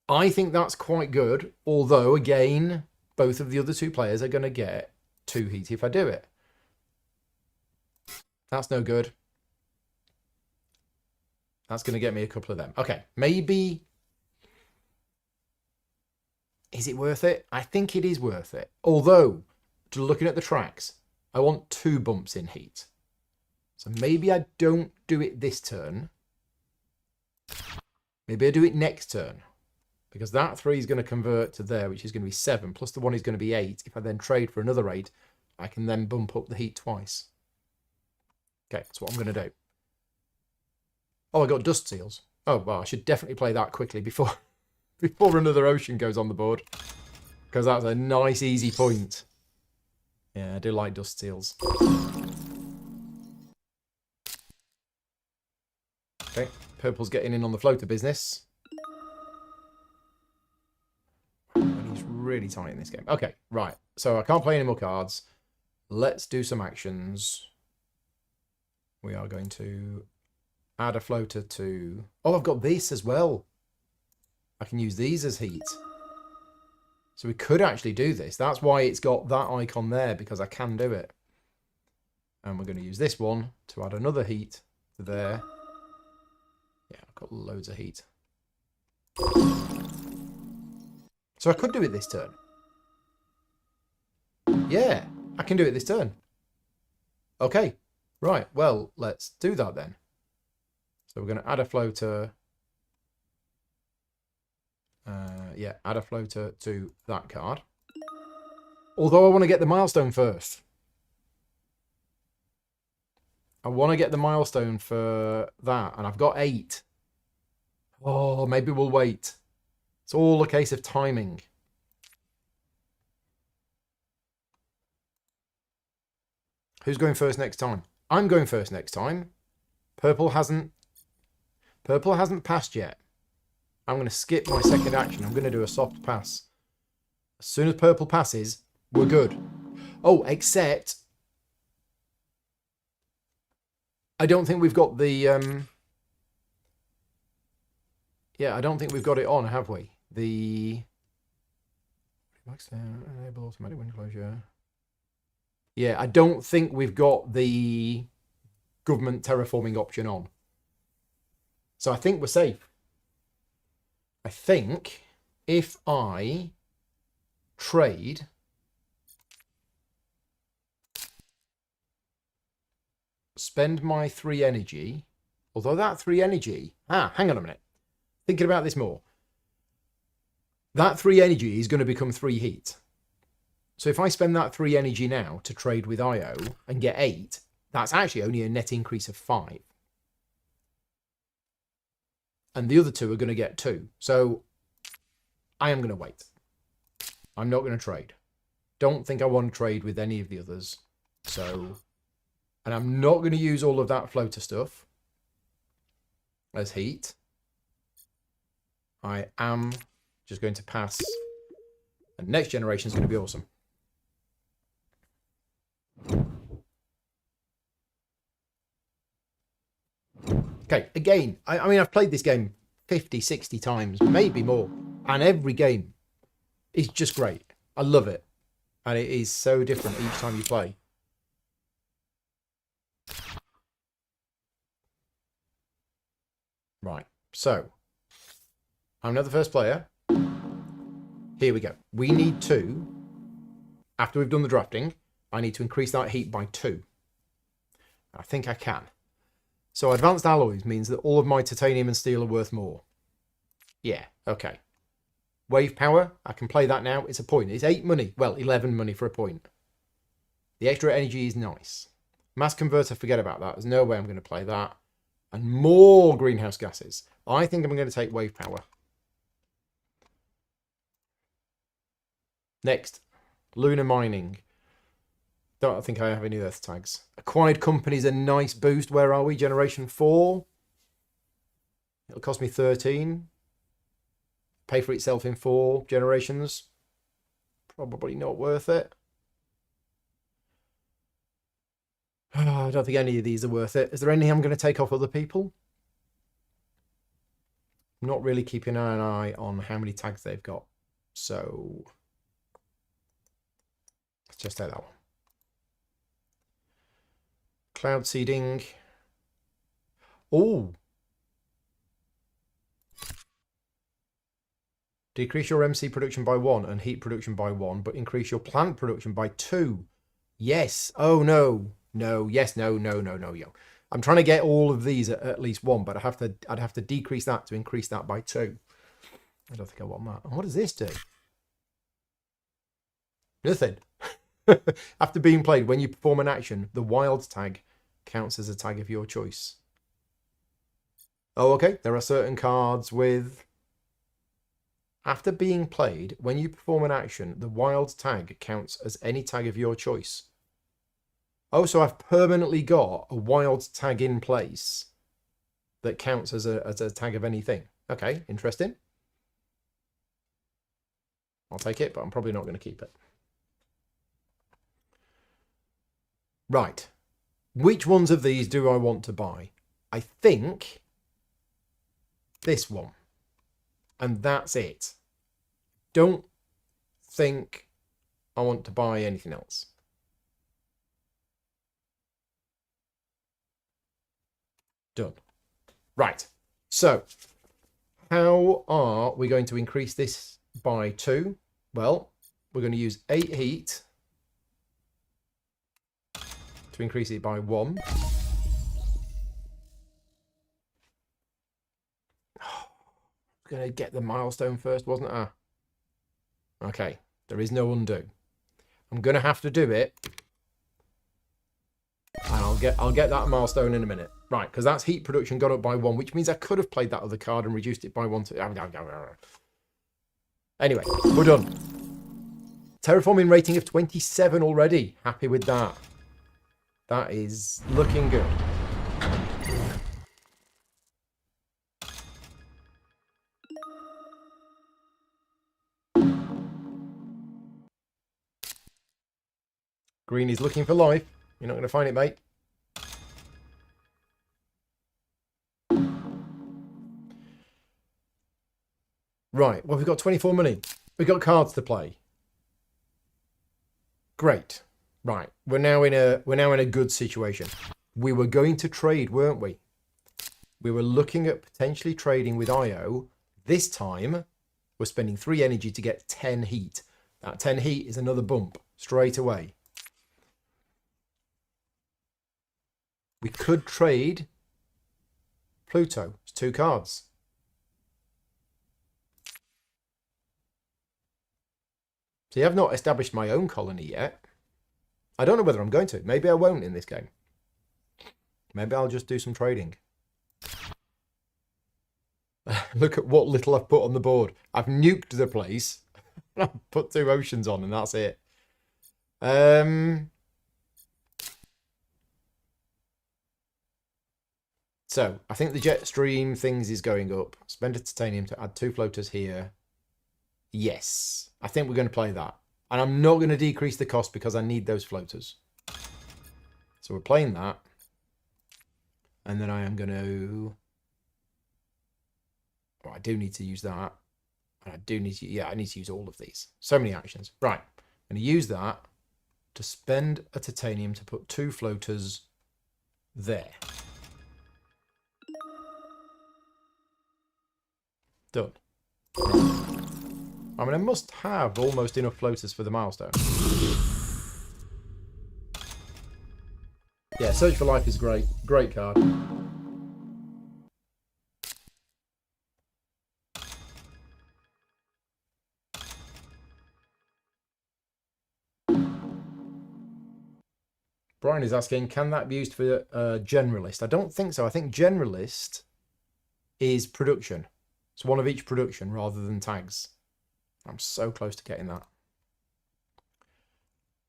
I think that's quite good, although, again, both of the other 2 players are going to get 2 heat if I do it. That's no good. That's going to get me a couple of them. Okay, maybe... Is it worth it? I think it is worth it. Although, looking at the tracks, I want 2 bumps in heat. So maybe I don't do it this turn. Maybe I do it next turn. Because that 3 is going to convert to there, which is going to be 7. Plus the 1 is going to be 8. If I then trade for another 8, I can then bump up the heat twice. Okay, that's what I'm going to do. Oh, I got dust seals. Oh, well, I should definitely play that quickly before another ocean goes on the board. Because that's a nice, easy point. Yeah, I do like dust seals. Okay, purple's getting in on the floater business. And he's really tight in this game. Okay, right. So I can't play any more cards. Let's do some actions. We are going to add a floater to... Oh, I've got this as well. I can use these as heat. So we could actually do this. That's why it's got that icon there, because I can do it. And we're going to use this one to add another heat to there. Yeah, I've got loads of heat. So I could do it this turn. Yeah, I can do it this turn. Okay, right. Well, let's do that then. So we're going to add a floater. Yeah, add a floater to that card. Although I want to get the milestone first. I want to get the milestone for that, and I've got 8. Oh, maybe we'll wait. It's all a case of timing. Who's going first next time? I'm going first next time. Purple hasn't passed yet. I'm going to skip my second action. I'm going to do a soft pass. As soon as purple passes, we're good. Oh, except I don't think we've got the yeah, I don't think we've got it on, have we? The enable automatic window closure. Yeah, I don't think we've got the government terraforming option on. So I think we're safe. I think if I trade spend my 3 energy, although that 3 energy, hang on a minute. Thinking about this more. That 3 energy is going to become 3 heat. So if I spend that 3 energy now to trade with IO and get 8, that's actually only a net increase of 5. And the other 2 are going to get 2. So I am going to wait. I'm not going to trade. Don't think I want to trade with any of the others. So, and I'm not going to use all of that floater stuff as heat. I am just going to pass. And next generation is going to be awesome. Okay, again, I mean, I've played this game 50, 60 times, maybe more. And every game is just great. I love it. And it is so different each time you play. Right, so I'm now the first player. Here we go. We need to, after we've done the drafting, I need to increase that heat by 2. I think I can. So advanced alloys means that all of my titanium and steel are worth more. Yeah, okay. Wave power, I can play that now. It's a point. It's 8 money. Well, 11 money for a point. The extra energy is nice. Mass converter, forget about that. There's no way I'm going to play that. And more greenhouse gases. I think I'm going to take wave power. Next, lunar mining. Don't think I have any earth tags. Acquired companies, a nice boost. Where are we? Generation 4. It'll cost me 13. Pay for itself in 4 generations. Probably not worth it. I don't think any of these are worth it. Is there anything I'm going to take off other people? I'm not really keeping an eye on how many tags they've got. So let's just take that one. Cloud seeding. Oh. Decrease your MC production by 1 and heat production by 1, but increase your plant production by 2. Yes. Oh, no. No. Yes. No. No. No. No. Yo. I'm trying to get all of these at least 1, but I'd have to decrease that to increase that by 2. I don't think I want that. And what does this do? Nothing. After being played, when you perform an action, the wild tag counts as a tag of your choice. Oh, okay. There are certain cards with... After being played, when you perform an action, the wild tag counts as any tag of your choice. Oh, so I've permanently got a wild tag in place that counts as a tag of anything. Okay, interesting. I'll take it, but I'm probably not going to keep it. Right. Which ones of these do I want to buy? I think this one. And that's it. Don't think I want to buy anything else. Done. Right. So, how are we going to increase this by 2? Well, we're going to use 8 heat to increase it by 1. Going to get the milestone first, wasn't I? Okay, there is no undo. I'm going to have to do it. And I'll get that milestone in a minute. Right, because that's heat production gone up by 1, which means I could have played that other card and reduced it by 1 to... Anyway, we're done. Terraforming rating of 27 already. Happy with that. That is looking good. Green is looking for life. You're not going to find it, mate. Right, well, we've got 24 money. We've got cards to play. Great. Right, we're now in a good situation. We were going to trade, weren't we? We were looking at potentially trading with IO. This time, we're spending 3 energy to get 10 heat. That 10 heat is another bump straight away. We could trade Pluto. It's 2 cards. See, I've not established my own colony yet. I don't know whether I'm going to. Maybe I won't in this game. Maybe I'll just do some trading. Look at what little I've put on the board. I've nuked the place. I've put 2 oceans on and that's it. So, I think the jet stream things is going up. Spend a titanium to add 2 floaters here. Yes, I think we're going to play that. And I'm not going to decrease the cost because I need those floaters. So we're playing that. And then I am going to... Oh, I do need to use that. And I do need to... Yeah, I need to use all of these. So many actions. Right. I'm going to use that to spend a titanium to put 2 floaters there. Done. I mean, I must have almost enough floaters for the milestone. Yeah, Search for Life is great. Great card. Brian is asking, can that be used for Generalist? I don't think so. I think Generalist is production. It's one of each production rather than tags. I'm so close to getting that.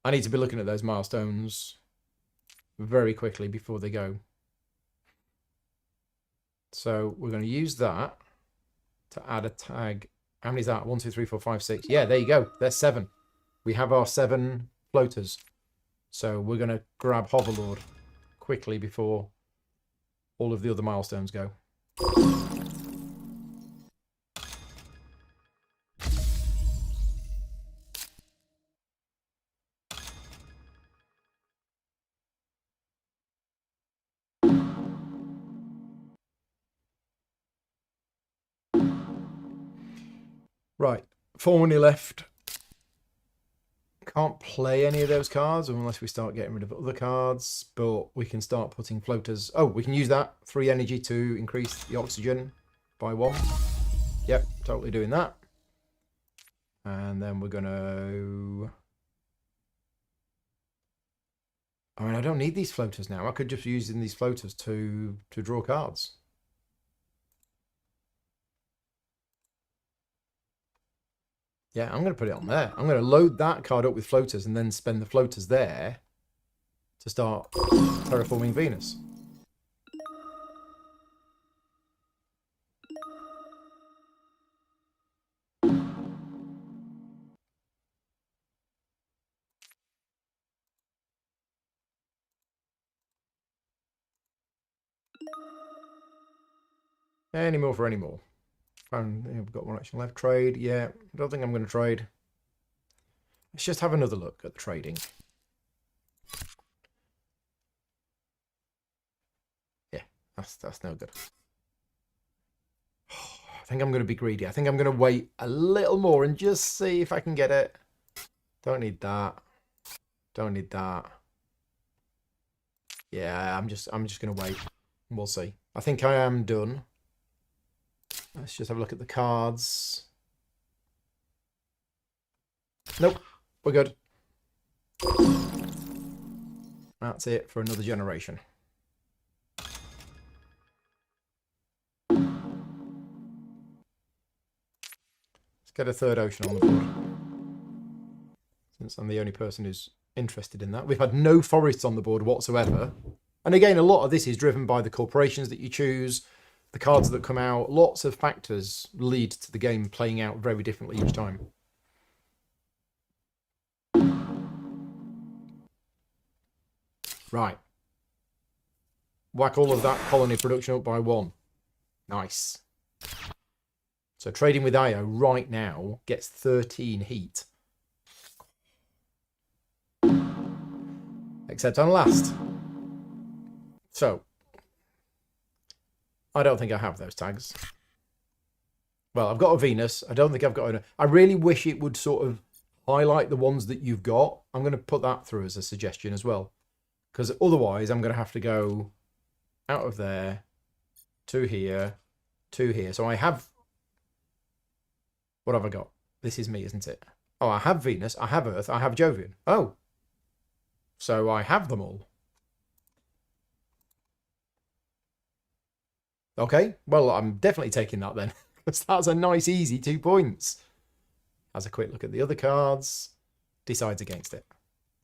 I need to be looking at those milestones very quickly before they go. So we're going to use that to add a tag. How many is that? 1, 2, 3, 4, 5, 6. Yeah, there you go. There's 7. We have our 7 floaters. So we're going to grab Hoverlord quickly before all of the other milestones go. Right, 4 money left. Can't play any of those cards unless we start getting rid of other cards, but we can start putting floaters. Oh, we can use that 3 energy to increase the oxygen by 1. Yep, totally doing that. And then we're gonna... I mean, I don't need these floaters now. I could just use these floaters to draw cards. Yeah, I'm going to put it on there. I'm going to load that card up with floaters and then spend the floaters there to start terraforming Venus. Any more for any more. We've got 1 action left. Trade. Yeah, I don't think I'm going to trade. Let's just have another look at the trading. Yeah, that's no good. I think I'm going to be greedy. I think I'm going to wait a little more and just see if I can get it. Don't need that. Don't need that. Yeah, I'm just going to wait. We'll see. I think I am done. Let's just have a look at the cards. Nope, we're good. That's it for another generation. Let's get a 3rd ocean on the board. Since I'm the only person who's interested in that. We've had no forests on the board whatsoever. And again, a lot of this is driven by the corporations that you choose, the cards that come out. Lots of factors lead to the game playing out very differently each time. Right. Whack all of that colony production up by 1. Nice. So trading with Io right now gets 13 heat. Except on last. So, I don't think I have those tags. Well, I've got a Venus. I don't think I've got I really wish it would sort of highlight the ones that you've got. I'm going to put that through as a suggestion as well. Because otherwise, I'm going to have to go out of there to here to here. So I have... What have I got? This is me, isn't it? Oh, I have Venus. I have Earth. I have Jovian. Oh. So I have them all. Okay. Well, I'm definitely taking that then. Because that's a nice, easy 2 points. Has a quick look at the other cards. Decides against it.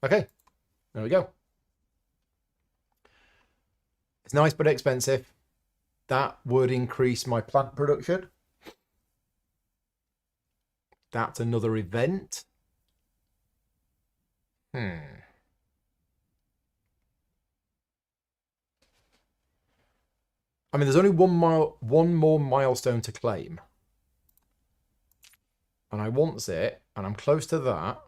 Okay. There we go. It's nice but expensive. That would increase my plant production. That's another event. I mean, there's only one more milestone to claim. And I want it, and I'm close to that.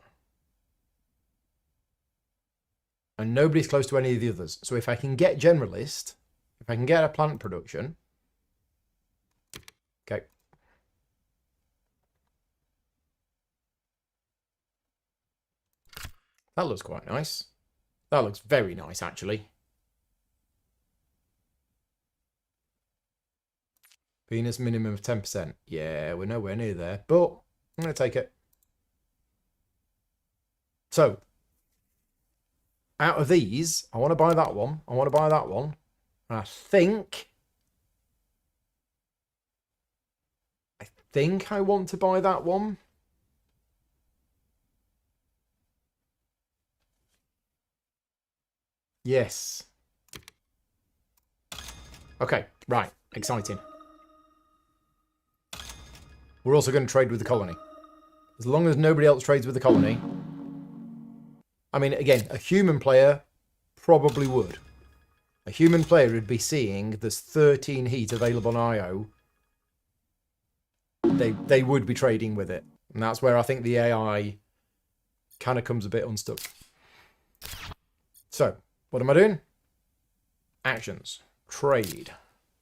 And nobody's close to any of the others. So if I can get generalist, if I can get a plant production... Okay. That looks quite nice. That looks very nice, actually. Venus minimum of 10%. Yeah, we're nowhere near there, but I'm going to take it. So, out of these, I want to buy that one. I want to buy that one. And I think I want to buy that one. Yes. Okay, right. Exciting. We're also going to trade with the colony. As long as nobody else trades with the colony. I mean, again, a human player probably would. A human player would be seeing there's 13 heat available on IO. They would be trading with it. And that's where I think the AI kind of comes a bit unstuck. So, what am I doing? Actions. Trade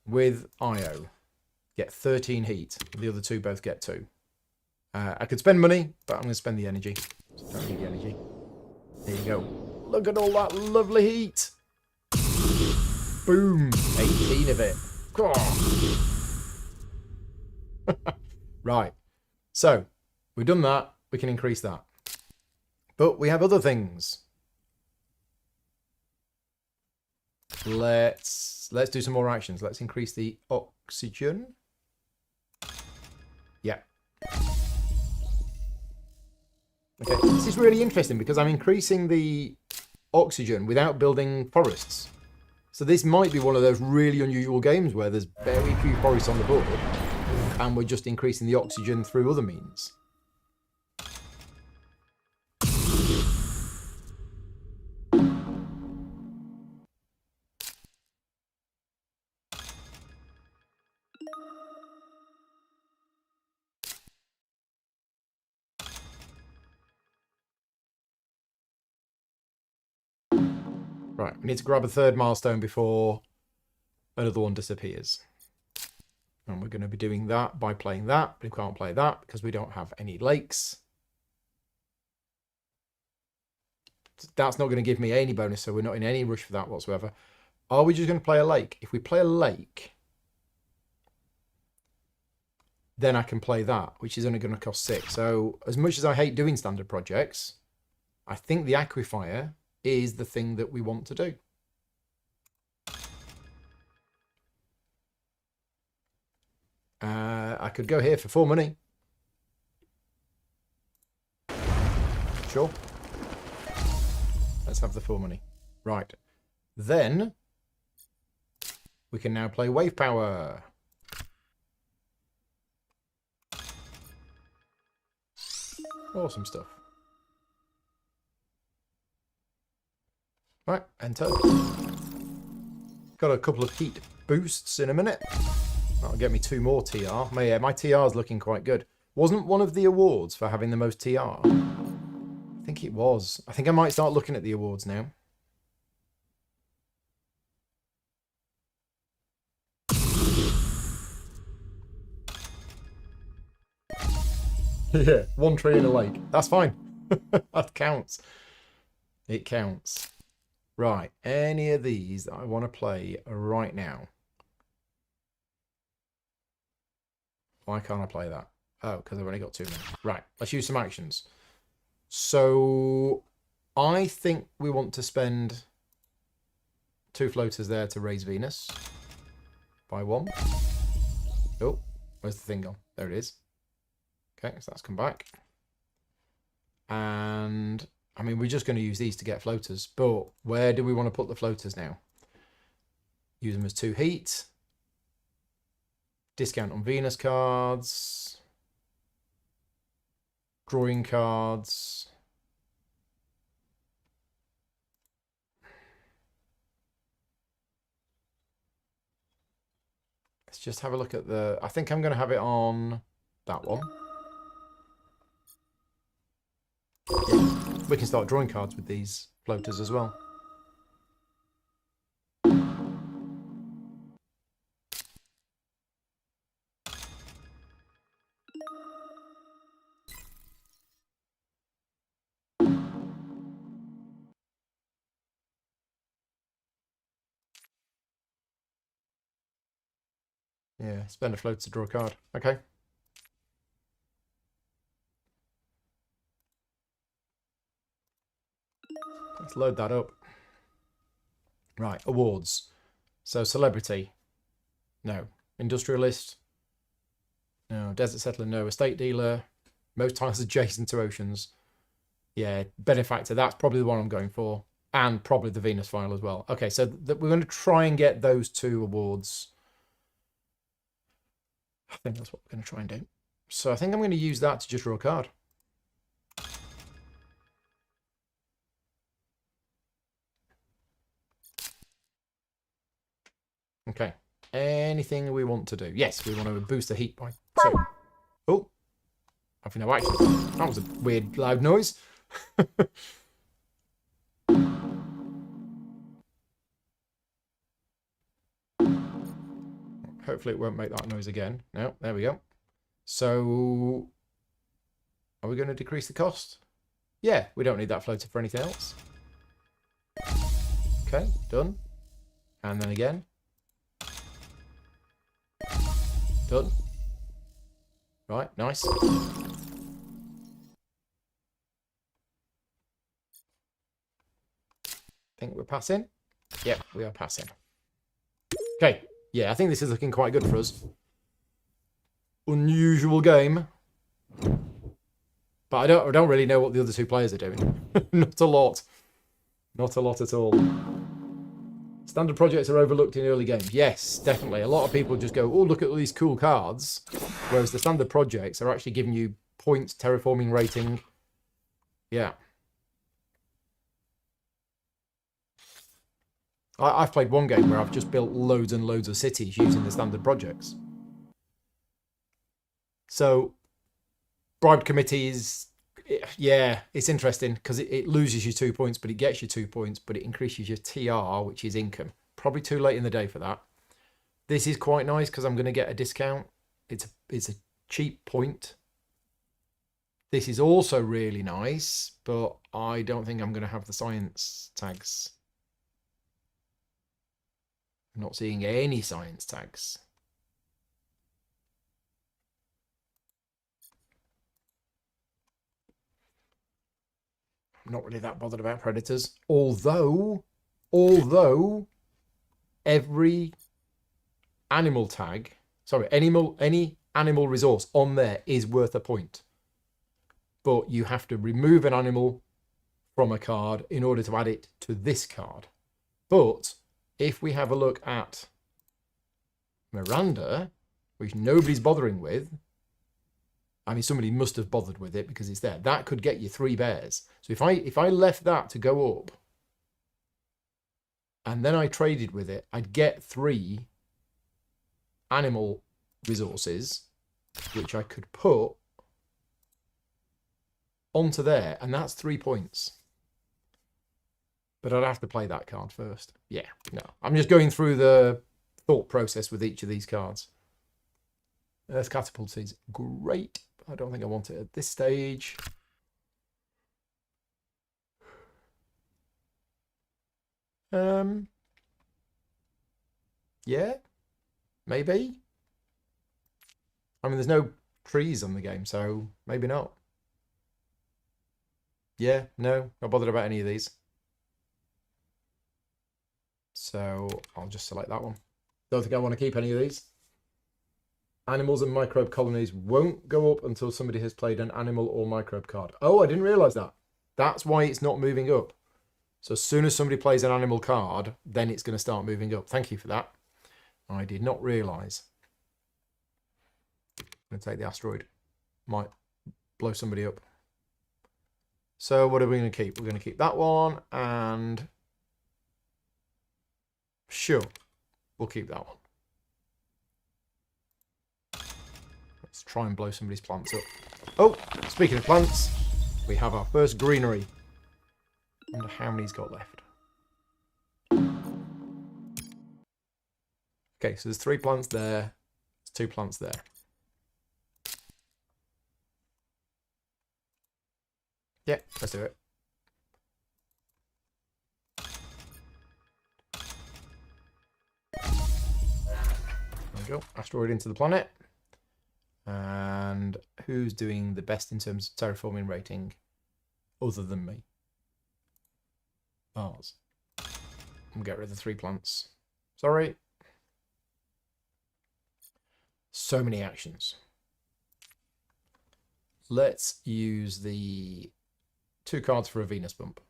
with IO. Get 13 heat. The other two both get 2. I could spend money, but I'm going to spend the energy. So don't need the energy. There you go. Look at all that lovely heat. Boom. 18 of it. Right. So, we've done that. We can increase that. But we have other things. Let's do some more actions. Let's increase the oxygen. Yeah. Okay, this is really interesting because I'm increasing the oxygen without building forests. So this might be one of those really unusual games where there's very few forests on the board and we're just increasing the oxygen through other means. Right, we need to grab a third milestone before another one disappears. And we're going to be doing that by playing that, but we can't play that because we don't have any lakes. That's not going to give me any bonus, so we're not in any rush for that whatsoever. Are we just going to play a lake? If we play a lake, then I can play that, which is only going to cost 6. So as much as I hate doing standard projects, I think the aquifer is the thing that we want to do. I could go here for 4 money. Sure. Let's have the 4 money. Right. Then we can now play wave power. Awesome stuff. Right, enter. Got a couple of heat boosts in a minute. That'll get me 2 more TR. Yeah, my TR is looking quite good. Wasn't one of the awards for having the most TR? I think it was. I think I might start looking at the awards now. Yeah, 1 tree in a lake. That's fine. That counts. It counts. Right, any of these that I want to play right now? Why can't I play that? Oh, because I've only got 2 minutes. Right, let's use some actions. So, I think we want to spend 2 floaters there to raise Venus by 1. Oh, where's the thing gone? There it is. Okay, so that's come back. And, I mean, we're just going to use these to get floaters. But where do we want to put the floaters now? Use them as 2 heat. Discount on Venus cards. Drawing cards. Let's just have a look at the... I think I'm going to have it on that one. Yeah. We can start drawing cards with these floaters as well. Yeah, spend a float to draw a card. Okay. Let's load that up. Right, awards. So, celebrity. No. Industrialist. No. Desert settler. No. Estate dealer. Most tiles adjacent to oceans. Yeah, benefactor. That's probably the one I'm going for. And probably the Venus file as well. Okay, so we're going to try and get those 2 awards. I think that's what we're going to try and do. So I think I'm going to use that to just draw a card. Okay. Anything we want to do? Yes, we want to boost the heat by 2. Oh. I think no action. That was a weird loud noise. Hopefully it won't make that noise again. No, there we go. So, are we going to decrease the cost? Yeah, we don't need that floater for anything else. Okay, done. And then again. Done. Right, nice. Think we're passing? Yep, we are passing. Okay. Yeah, I think this is looking quite good for us. Unusual game. But I don't really know what the other 2 players are doing. Not a lot. Not a lot at all. Standard projects are overlooked in early games. Yes, definitely. A lot of people just go, oh, look at all these cool cards. Whereas the standard projects are actually giving you points, terraforming rating. Yeah. I've played one game where I've just built loads and loads of cities using the standard projects. So, bribe committees, yeah, it's interesting because it loses you 2 points, but it gets you 2 points, but it increases your TR, which is income. Probably too late in the day for that. This is quite nice because I'm going to get a discount. It's a cheap point. This is also really nice, but I don't think I'm going to have the science tags. I'm not seeing any science tags. I'm not really that bothered about predators. Although every animal tag, sorry, any animal resource on there is worth a point. But you have to remove an animal from a card in order to add it to this card. But if we have a look at Miranda, which nobody's bothering with, I mean, somebody must have bothered with it because it's there. That could get you 3 bears. So if I left that to go up, and then I traded with it, I'd get 3 animal resources, which I could put onto there, and that's 3 points. But I'd have to play that card first. Yeah, no. I'm just going through the thought process with each of these cards. Earth Catapult is great. I don't think I want it at this stage. Yeah, maybe. I mean, there's no trees on the game, so maybe not. Yeah, no, not bothered about any of these. So I'll just select that one. Don't think I want to keep any of these. Animals and microbe colonies won't go up until somebody has played an animal or microbe card. Oh, I didn't realise that. That's why it's not moving up. So as soon as somebody plays an animal card, then it's going to start moving up. Thank you for that. I did not realise. I'm going to take the asteroid. Might blow somebody up. So what are we going to keep? We're going to keep that one, and sure, we'll keep that one. Let's try and blow somebody's plants up. Oh, speaking of plants, we have our first greenery. I wonder how many he's got left. Okay, so there's 3 plants there. There's 2 plants there. Yeah, let's do it. There we go. Asteroid into the planet. And who's doing the best in terms of terraforming rating other than me? Ours. We'll get rid of the 3 plants. Sorry. So many actions. Let's use the 2 cards for a Venus bump.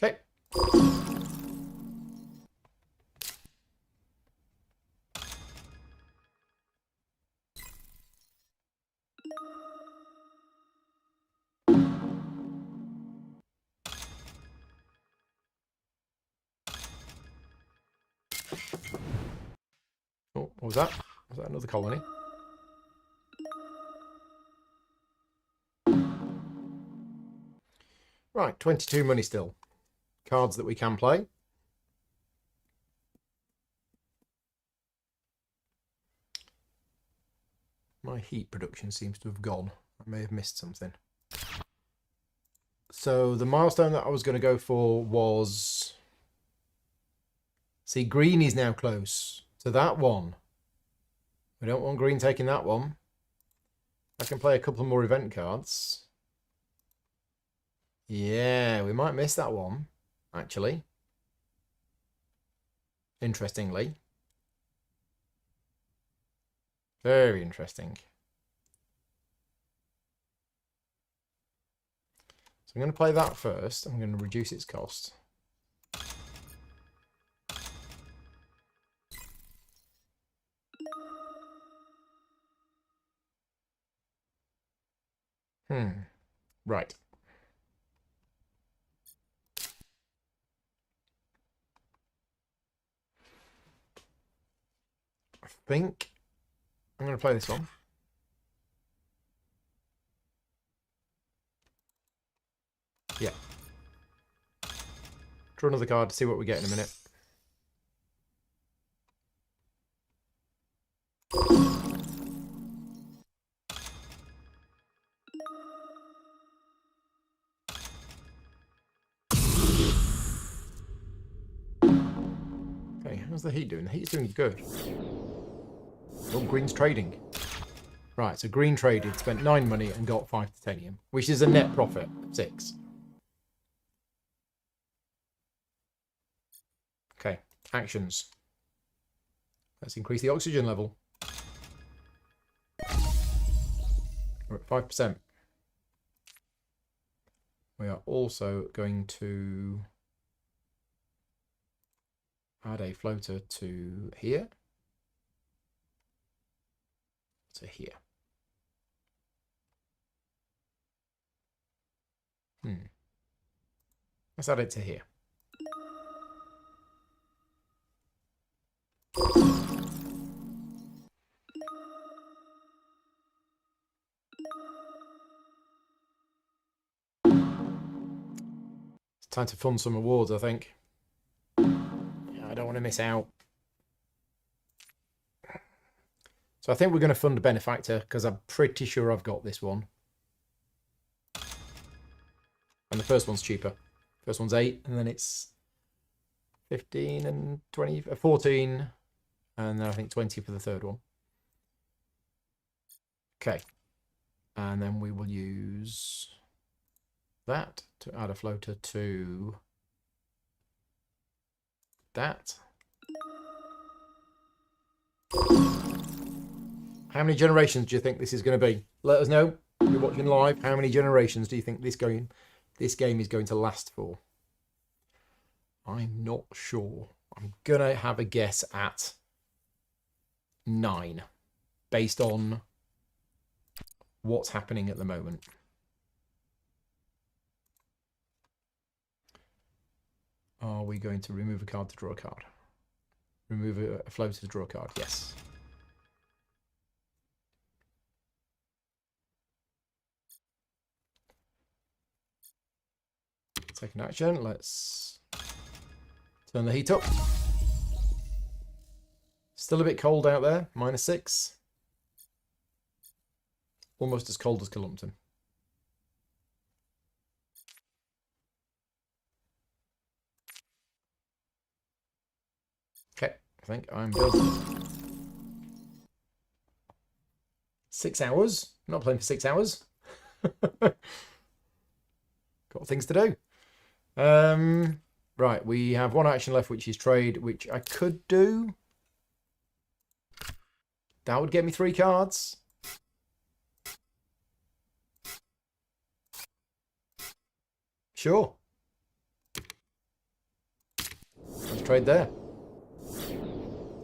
Okay. Oh, what was that? Was that another colony? Right, 22 money still. Cards that we can play. My heat production seems to have gone. I may have missed something. So the milestone that I was going to go for was... See, green is now close to that one. We don't want green taking that one. I can play a couple more event cards. Yeah, we might miss that one, actually. Interestingly. Very interesting. So I'm going to play that first. I'm going to reduce its cost. Right. I think I'm going to play this one. Yeah. Draw another card to see what we get in a minute. Okay, how's the heat doing? The heat's doing good. Oh, green's trading. Right, so green traded, spent 9 money and got 5 titanium, which is a net profit of 6. Okay, actions. Let's increase the oxygen level. We're at 5%. We are also going to add a floater to here. To here. Let's add it to here. It's time to fund some awards, I think. I don't want to miss out. So I think we're going to fund a benefactor because I'm pretty sure I've got this one. And the first one's cheaper. First one's 8, and then it's 15 and 20, 14, and then I think 20 for the third one. Okay. And then we will use that to add a floater to that. How many generations do you think this is going to be? Let us know. If you're watching live, how many generations do you think this game is going to last for? I'm not sure. I'm going to have a guess at 9, based on what's happening at the moment. Are we going to remove a card to draw a card? Remove a floater to draw a card? Yes. Second action, let's turn the heat up. Still a bit cold out there, -6. Almost as cold as Columpton. Okay, I think I'm done. 6 hours? I'm not playing for 6 hours. Got things to do. Right, we have one action left, which is trade, which I could do. That would get me 3 cards. Sure. Let's trade there.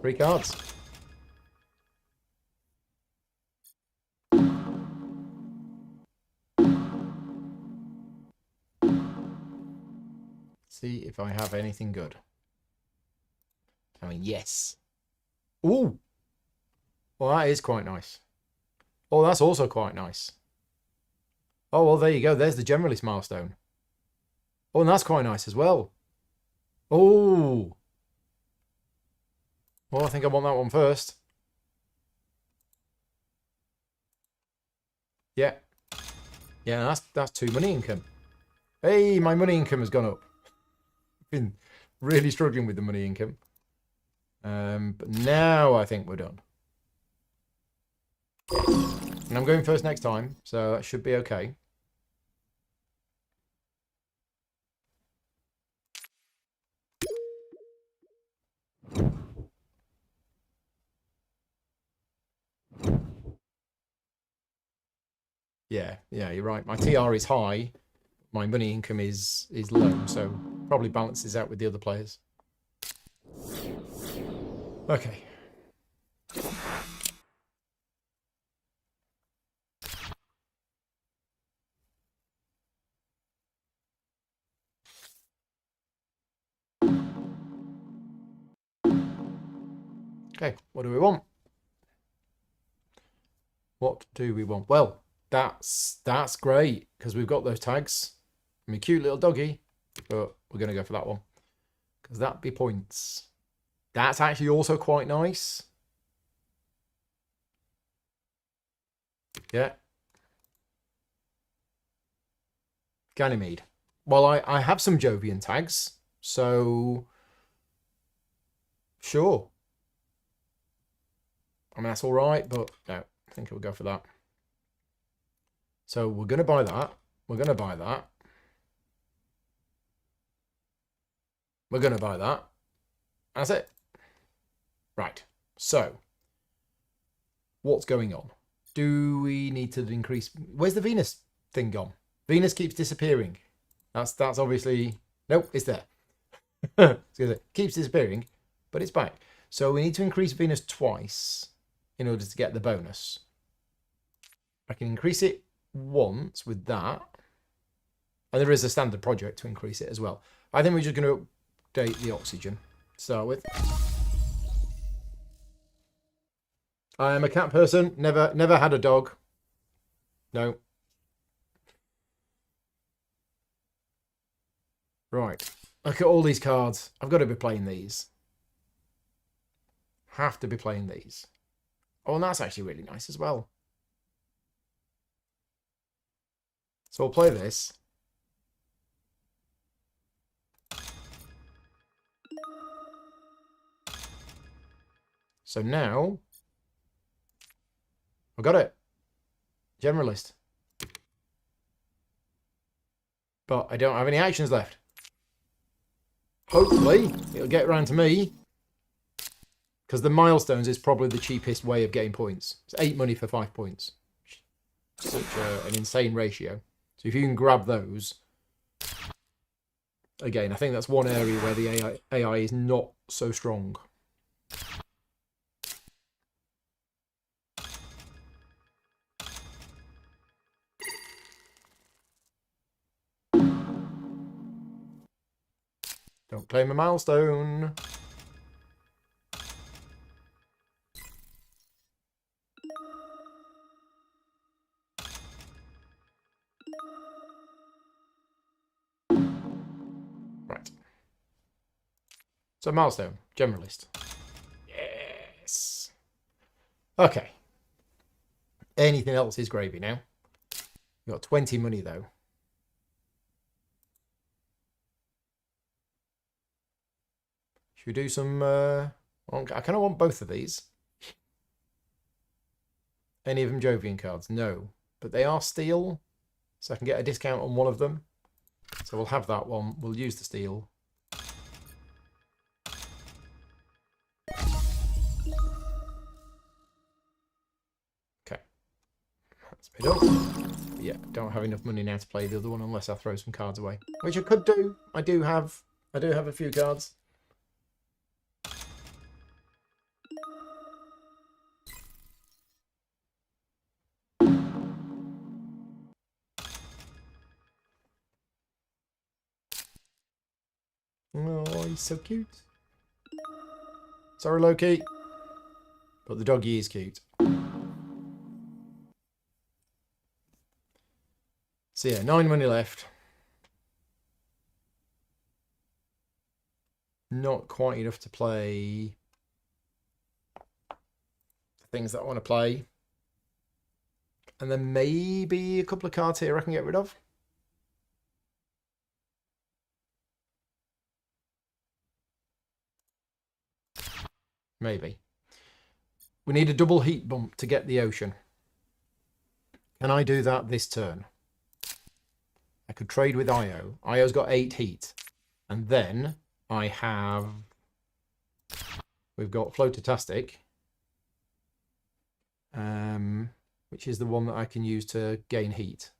3 cards. See if I have anything good. I mean, yes. Ooh. Well, that is quite nice. Oh, that's also quite nice. Oh, well, there you go. There's the generalist milestone. Oh, and that's quite nice as well. Oh. Well, I think I want that one first. Yeah. Yeah, that's 2 money income. Hey, my money income has gone up. Been really struggling with the money income. But now I think we're done. And I'm going first next time, so that should be okay. Yeah, you're right. My TR is high. My money income is low, so probably balances out with the other players. Okay. Okay, what do we want? What do we want? Well, that's great, because we've got those tags. I mean, cute little doggy, but we're going to go for that one, because that'd be points. That's actually also quite nice. Yeah. Ganymede. Well, I have some Jovian tags, so sure. I mean, that's all right, but no, I think we'll go for that. So we're going to buy that. We're going to buy that. We're going to buy that. That's it. Right. So what's going on? Do we need to increase? Where's the Venus thing gone? Venus keeps disappearing. That's obviously... Nope, it's there. It keeps disappearing, but it's back. So we need to increase Venus twice in order to get the bonus. I can increase it once with that. And there is a standard project to increase it as well. I think we're just going to update the oxygen to start with. I am a cat person. Never had a dog. No. Right. Look at all these cards. I've got to be playing these. Have to be playing these. Oh, and that's actually really nice as well. So we'll play this. So now I got it. Generalist. But I don't have any actions left. Hopefully it'll get around to me. Because the milestones is probably the cheapest way of getting points. It's 8 money for 5 points. Such an insane ratio. So if you can grab those. Again, I think that's one area where the AI is not so strong. Don't claim a milestone. Right. So milestone, generalist. Yes. Okay. Anything else is gravy now. You got 20 money though. Should we do some... I kind of want both of these. Any of them Jovian cards? No. But they are steel. So I can get a discount on one of them. So we'll have that one. We'll use the steel. Okay. That's bit up. Yeah, don't have enough money now to play the other one unless I throw some cards away. Which I could do. I do have a few cards. Oh, he's so cute. Sorry, Loki. But the doggy is cute. So yeah, 9 money left. Not quite enough to play the things that I want to play. And then maybe a couple of cards here I can get rid of. Maybe. We need a double heat bump to get the ocean. Can I do that this turn? I could trade with Io. Io's got 8 heat. And then I have... We've got Floatastic. Which is the one that I can use to gain heat.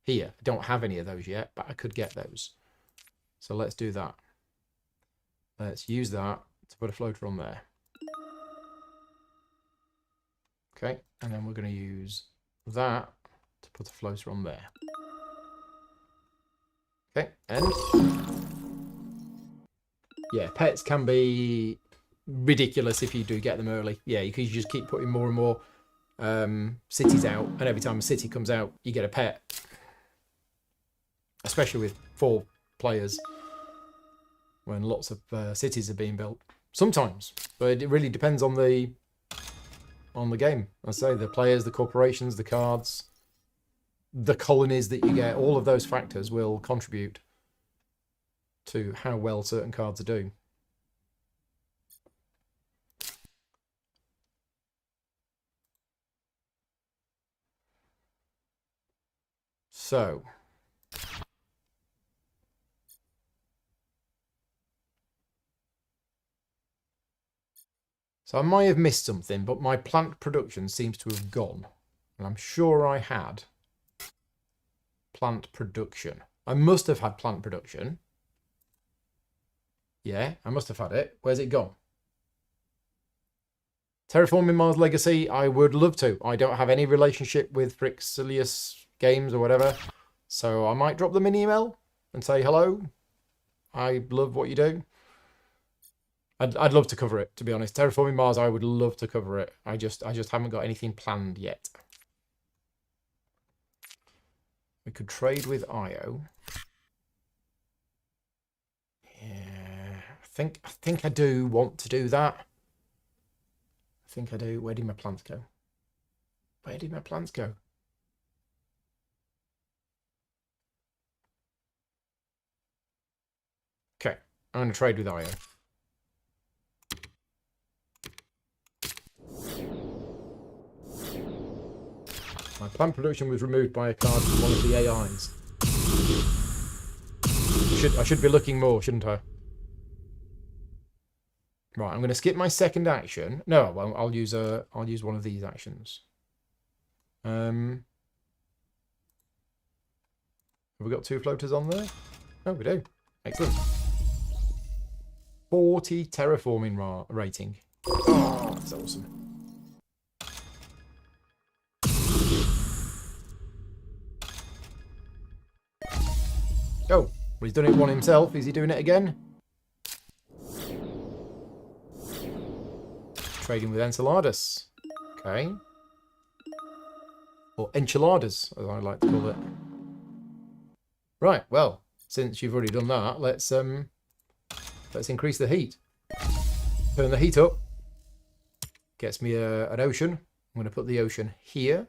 Here. I don't have any of those yet, but I could get those. So let's do that. Let's use that to put a floater on there. Okay, and then we're going to use that to put a floater on there. Okay, and yeah, pets can be ridiculous if you do get them early. Yeah, you can just keep putting more and more cities out, and every time a city comes out, you get a pet. Especially with 4 players, when lots of cities are being built. Sometimes, but it really depends on the game. I say the players, the corporations, the cards, the colonies that you get. All of those factors will contribute to how well certain cards are doing. So I might have missed something, but my plant production seems to have gone. And I'm sure I had plant production. I must have had plant production. Yeah, I must have had it. Where's it gone? Terraforming Mars Legacy, I would love to. I don't have any relationship with Frixilius Games or whatever. So I might drop them an email and say hello. I love what you do. I'd love to cover it, to be honest. Terraforming Mars, I would love to cover it. I just haven't got anything planned yet. We could trade with IO. Yeah, I think I do want to do that. I think I do. Where did my plants go? Where did my plants go? Okay, I'm going to trade with IO. My plant production was removed by a card from one of the AIs. I should be looking more, shouldn't I? Right, I'm going to skip my second action. No, I won't. I'll use one of these actions. Have we got 2 floaters on there? Oh, we do. Excellent. 40 terraforming rating. Oh, that's awesome. Oh, well, he's done it one himself. Is he doing it again? Trading with enchiladas. Okay. Or enchiladas, as I like to call it. Right, well, since you've already done that, let's increase the heat. Turn the heat up. Gets me an ocean. I'm going to put the ocean here.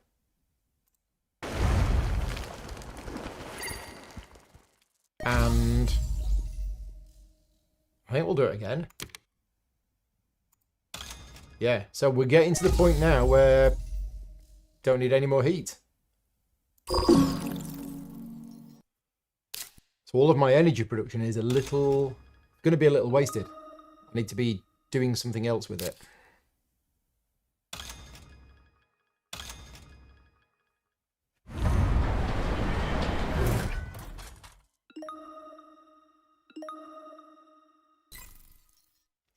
And I think we'll do it again. Yeah, so we're getting to the point now where don't need any more heat. So all of my energy production is going to be a little wasted. I need to be doing something else with it.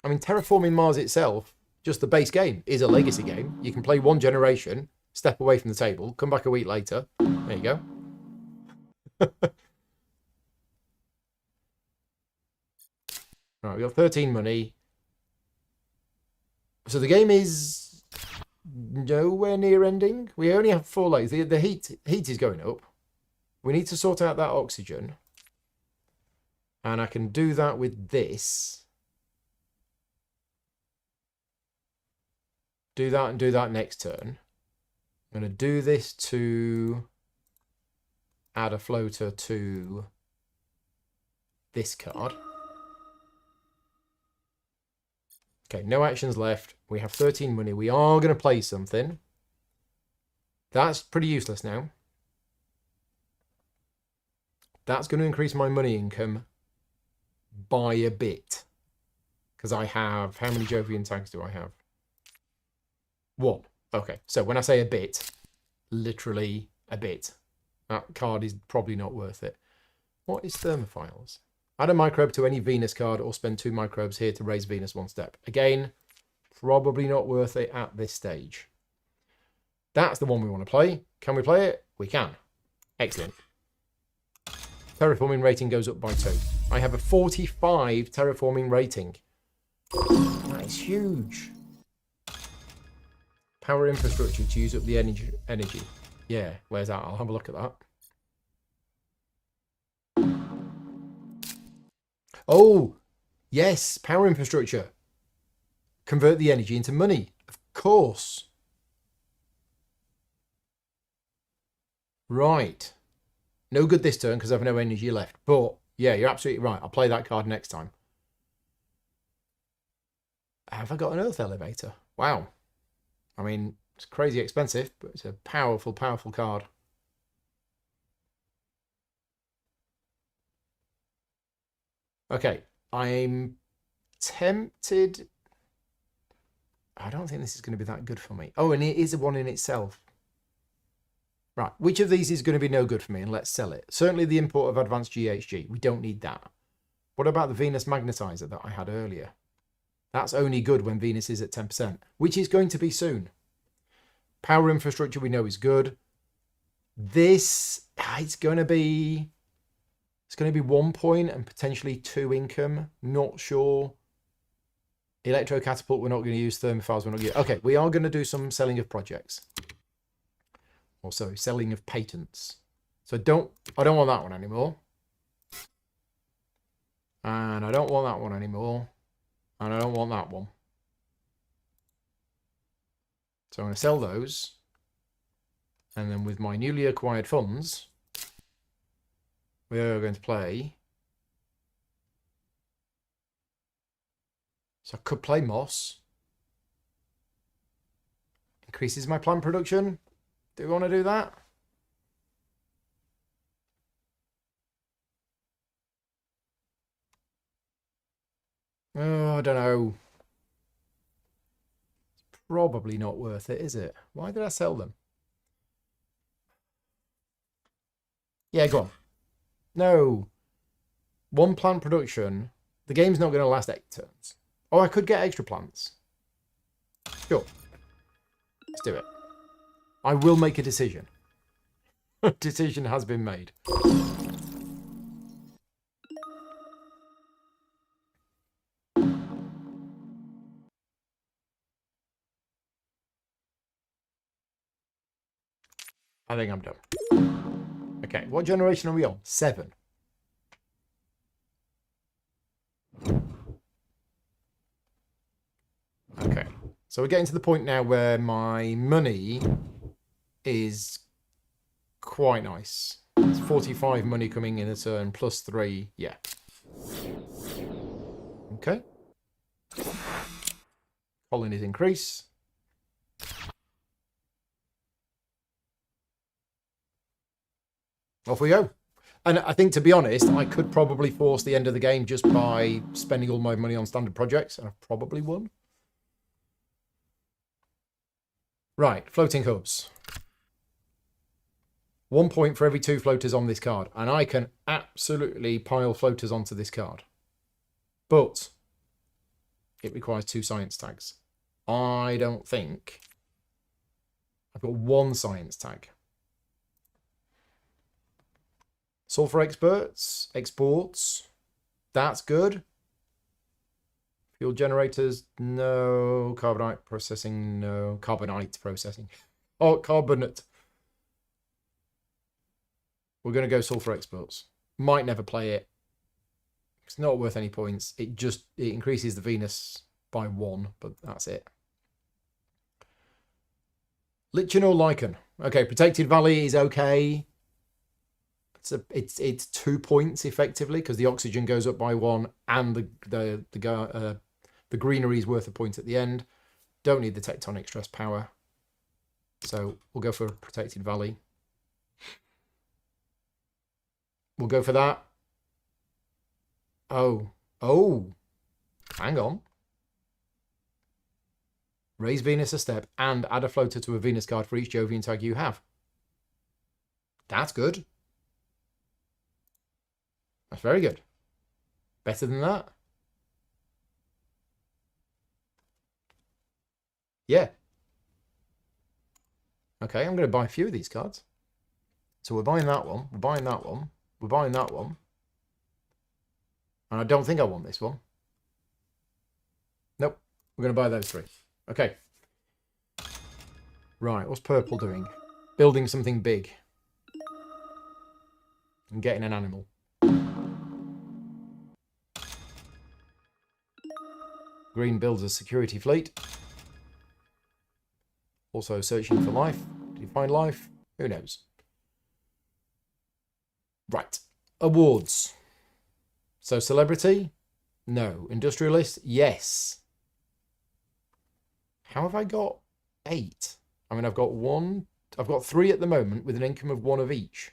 I mean, Terraforming Mars itself, just the base game, is a legacy game. You can play 1 generation, step away from the table, come back a week later. There you go. Right, we've got 13 money. So the game is nowhere near ending. We only have 4 layers. The heat is going up. We need to sort out that oxygen. And I can do that with this. Do that and do that next turn. I'm going to do this to add a floater to this card. Okay, no actions left. We have 13 money. We are going to play something. That's pretty useless now. That's going to increase my money income by a bit. Because I have... How many Jovian tanks do I have? 1. Okay, so when I say a bit, literally a bit. That card is probably not worth it. What is thermophiles? Add a microbe to any Venus card or spend 2 microbes here to raise Venus 1 step. Again, probably not worth it at this stage. That's the one we want to play. Can we play it? We can. Excellent. Terraforming rating goes up by 2. I have a 45 terraforming rating. That is huge. Power infrastructure to use up the energy. Yeah, where's that? I'll have a look at that. Oh, yes, power infrastructure. Convert the energy into money. Of course. Right. No good this turn because I have no energy left. But, yeah, you're absolutely right. I'll play that card next time. Have I got an Earth Elevator? Wow. I mean, it's crazy expensive, but it's a powerful, powerful card. Okay, I'm tempted. I don't think this is going to be that good for me. Oh, and it is a one in itself. Right, which of these is going to be no good for me? And let's sell it. Certainly the import of advanced GHG. We don't need that. What about the Venus magnetizer that I had earlier? That's only good when Venus is at 10%, which is going to be soon. Power infrastructure we know is good. This It's going to be 1 point and potentially 2 income. Not sure. Electro catapult, we're not going to use. Thermophiles, we're not going to. Okay, we are going to do some selling of projects. Also, selling of patents. So I don't want that one anymore. And I don't want that one anymore. And I don't want that one. So I'm going to sell those. And then with my newly acquired funds, we are going to play. So I could play moss. Increases my plant production. Do we want to do that? Oh, I don't know. It's probably not worth it, is it? Why did I sell them? Yeah, go on. No. 1 plant production. The game's not going to last 8 turns. Oh, I could get extra plants. Sure. Let's do it. I will make a decision. A decision has been made. I think I'm done. Okay, what generation are we on? 7. Okay, so we're getting to the point now where my money is quite nice. It's 45 money coming in a turn, plus 3. Yeah. Okay. Colonies increase. Off we go. And I think, to be honest, I could probably force the end of the game just by spending all my money on standard projects, and I've probably won. Right, floating hubs. 1 point for every 2 floaters on this card, and I can absolutely pile floaters onto this card. But it requires 2 science tags. I don't think I've got 1 science tag. Sulfur exports. That's good. Fuel generators, no. Carbonite processing, no. Carbonite processing. Oh, carbonate. We're going to go sulfur exports. Might never play it. It's not worth any points. It increases the Venus by 1, but that's it. Lichen or lichen? Okay, Protected Valley is okay. It's 2 points effectively because the oxygen goes up by 1 and the greenery is worth a point at the end. Don't need the tectonic stress power, so we'll go for Protected Valley. We'll go for that. Oh, hang on. Raise Venus a step and add a floater to a Venus card for each Jovian tag you have. That's good. That's very good. Better than that? Yeah. Okay, I'm going to buy a few of these cards. So we're buying that one. We're buying that one. We're buying that one. And I don't think I want this one. Nope. We're going to buy those 3. Okay. Right, what's purple doing? Building something big. And getting an animal. Green builds a security fleet. Also searching for life. Did you find life? Who knows? Right. Awards. So celebrity? No. Industrialist? Yes. How have I got 8? I mean, I've got 3 at the moment with an income of 1 of each.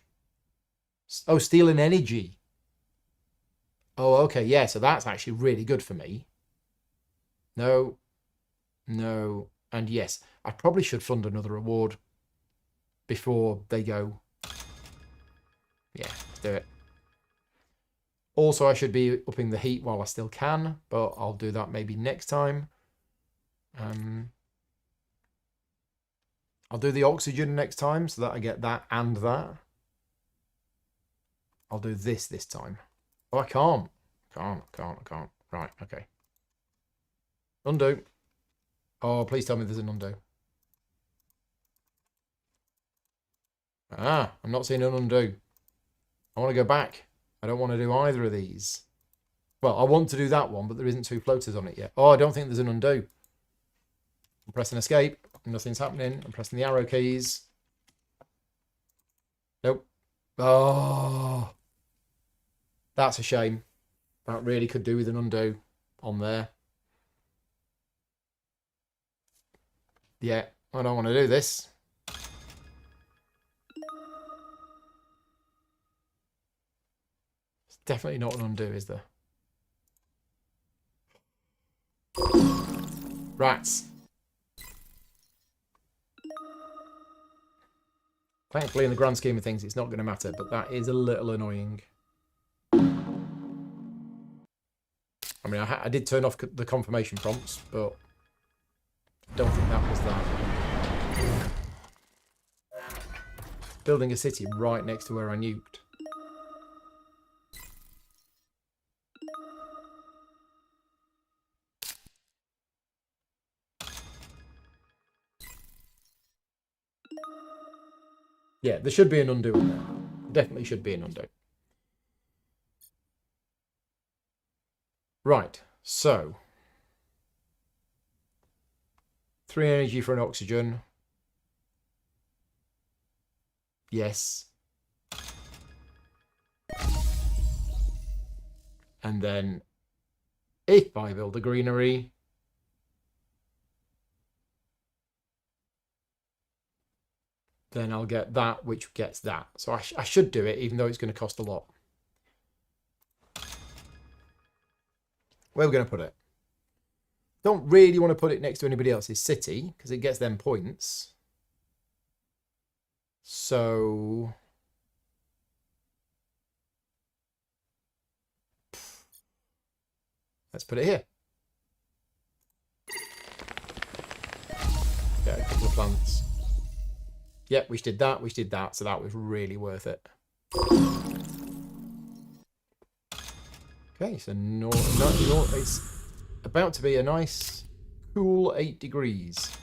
Oh, steel and energy. Oh, okay. Yeah, so that's actually really good for me. No, and yes. I probably should fund another award before they go. Yeah, let's do it. Also, I should be upping the heat while I still can, but I'll do that maybe next time. I'll do the oxygen next time so that I get that and that. I'll do this time. Oh, I can't. I can't. Right, okay. Undo. Oh, please tell me there's an undo. Ah, I'm not seeing an undo. I want to go back. I don't want to do either of these. Well, I want to do that one, but there isn't 2 floaters on it yet. Oh, I don't think there's an undo. I'm pressing escape. Nothing's happening. I'm pressing the arrow keys. Nope. Oh, that's a shame. That really could do with an undo on there. Yeah, I don't want to do this. It's definitely not an undo, is there? Rats. Thankfully, in the grand scheme of things, it's not going to matter, but that is a little annoying. I mean, I did turn off the confirmation prompts, but I don't think that was that. Building a city right next to where I nuked. Yeah, there should be an undo in there. Definitely should be an undo. Right, so 3 energy for an oxygen. Yes. And then if I build a greenery, then I'll get that, which gets that. So I should do it, even though it's going to cost a lot. Where are we going to put it? Don't really want to put it next to anybody else's city, because it gets them points. So let's put it here. Get a couple of plants. Yep, we did that, so that was really worth it. Okay, so it's about to be a nice, cool 8 degrees.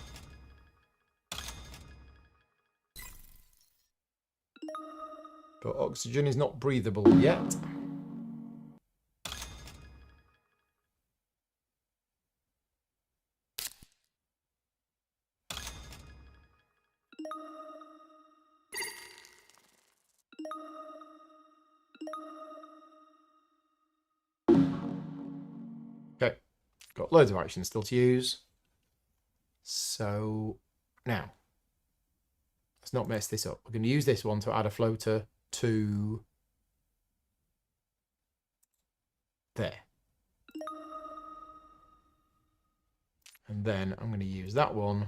But oxygen is not breathable yet. Okay, got loads of actions still to use. So now, let's not mess this up. We're going to use this one to add a floater to there. And then I'm going to use that one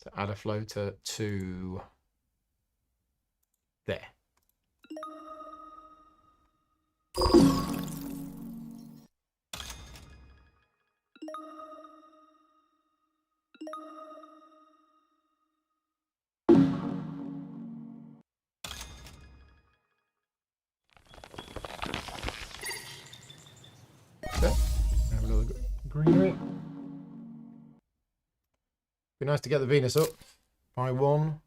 to add a floater to there. Okay, have another greenery. Be nice to get the Venus up by 1.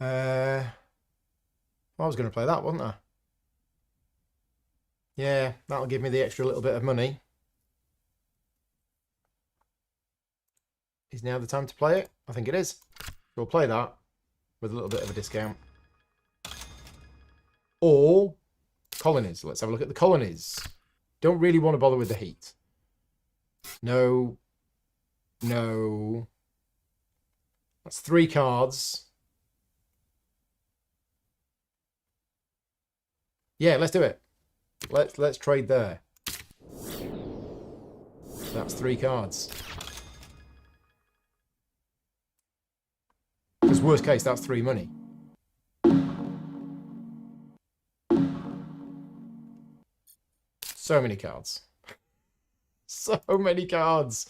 I was going to play that, wasn't I? Yeah, that'll give me the extra little bit of money. Is now the time to play it? I think it is. We'll play that with a little bit of a discount. Or colonies. Let's have a look at the colonies. Don't really want to bother with the heat. No. No. That's 3 cards. Yeah, let's do it. Let's trade there. That's 3 cards. Because worst case, that's 3 money. So many cards. So many cards.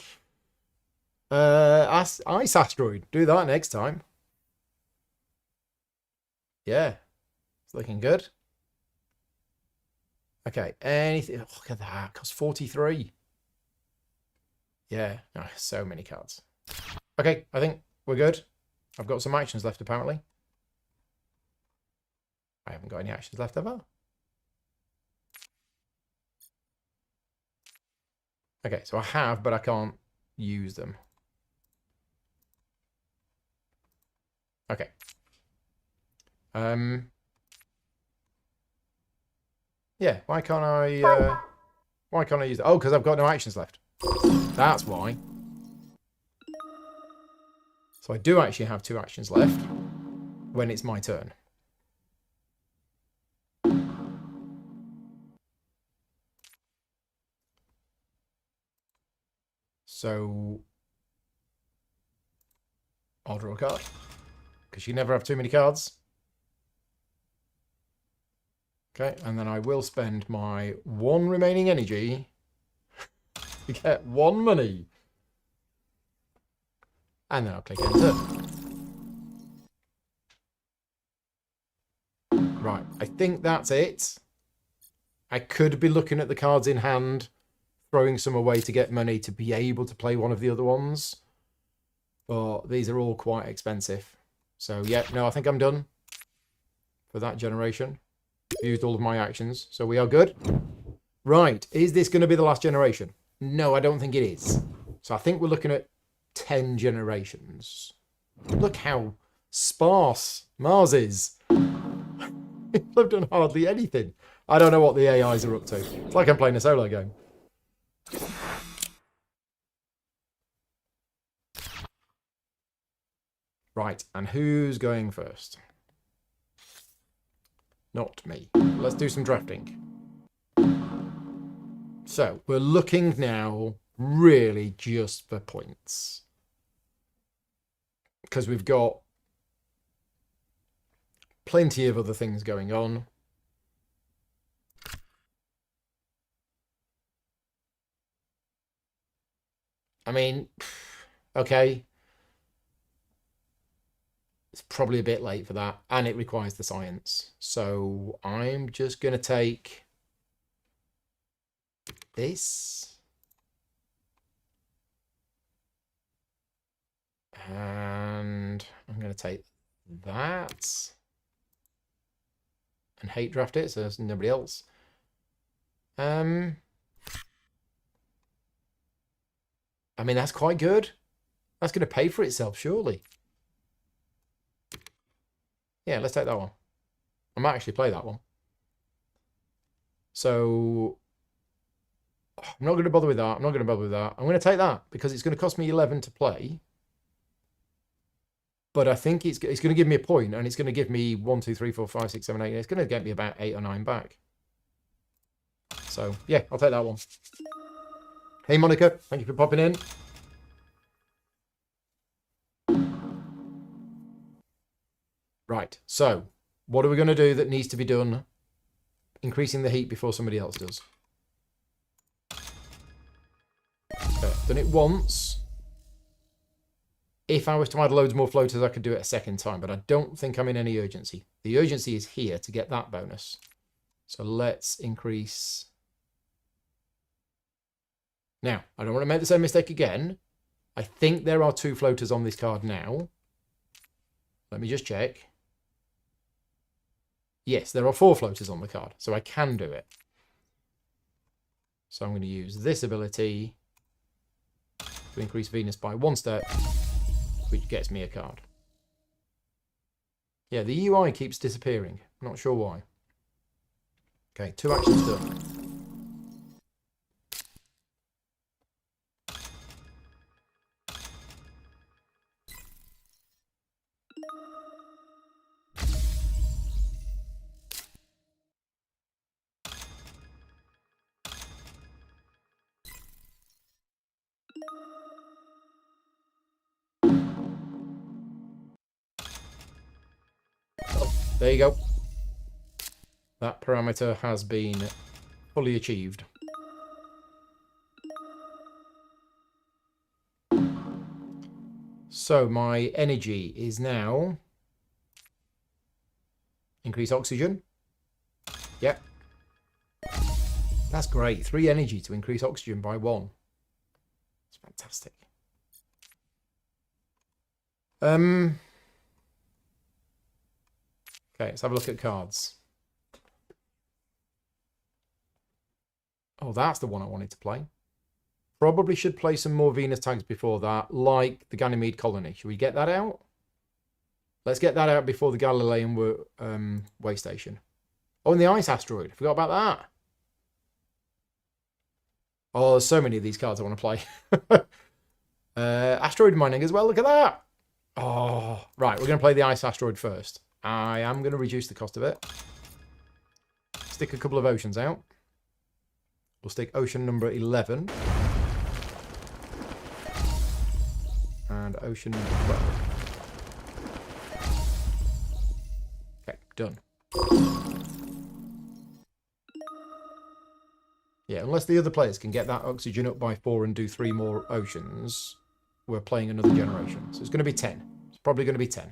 Ice asteroid. Do that next time. Yeah. It's looking good. Okay, anything. Oh, look at that. Costs 43. Yeah, oh, so many cards. Okay, I think we're good. I've got some actions left, apparently. I haven't got any actions left, have I? Okay, so I have, but I can't use them. Okay. Yeah, why can't I use it? Oh, because I've got no actions left. That's why. So I do actually have 2 actions left when it's my turn. So I'll draw a card. Because you never have too many cards. Okay, and then I will spend my 1 remaining energy to get 1 money. And then I'll click enter. Right, I think that's it. I could be looking at the cards in hand, throwing some away to get money to be able to play one of the other ones. But these are all quite expensive. So yeah, no, I think I'm done for that generation. Used all of my actions, so we are good. Right, is this going to be the last generation? No, I don't think it is. So I think we're looking at 10 generations. Look how sparse Mars is. I've done hardly anything. I don't know what the AIs are up to. It's like I'm playing a solo game. Right, and who's going first? Not me. Let's do some drafting. So, we're looking now really just for points. Because we've got plenty of other things going on. I mean, okay. It's probably a bit late for that, and it requires the science. So I'm just going to take this. And I'm going to take that. And hate draft it, so there's nobody else. I mean, that's quite good. That's going to pay for itself, surely. Yeah, let's take that one. I might actually play that one. So I'm not going to bother with that. I'm not going to bother with that. I'm going to take that because it's going to cost me 11 to play. But I think it's going to give me a point, and it's going to give me 1, 2, 3, 4, 5, 6, 7, 8. It's going to get me about 8 or 9 back. So yeah, I'll take that one. Hey Monica, thank you for popping in. Right, so what are we going to do that needs to be done? Increasing the heat before somebody else does. Okay, I've done it once. If I was to add loads more floaters, I could do it a second time, but I don't think I'm in any urgency. The urgency is here to get that bonus. So let's increase. Now, I don't want to make the same mistake again. I think there are 2 floaters on this card now. Let me just check. Yes, there are 4 floaters on the card, so I can do it. So I'm going to use this ability to increase Venus by 1 step, which gets me a card. Yeah, the UI keeps disappearing. Not sure why. Okay, 2 actions done. There you go. That parameter has been fully achieved. So my energy is now increase oxygen. Yep. That's great. 3 energy to increase oxygen by 1. It's fantastic. Okay, let's have a look at cards. Oh, that's the one I wanted to play. Probably should play some more Venus tags before that, like the Ganymede Colony. Should we get that out? Let's get that out before the Galilean way station. Oh, and the ice asteroid. Forgot about that. Oh, there's so many of these cards I want to play. Asteroid mining as well. Look at that. Oh, right. We're going to play the ice asteroid first. I am going to reduce the cost of it. Stick a couple of oceans out. We'll stick ocean number 11. And ocean number 12. Okay, done. Yeah, unless the other players can get that oxygen up by 4 and do 3 more oceans, we're playing another generation. So it's going to be 10. It's probably going to be 10.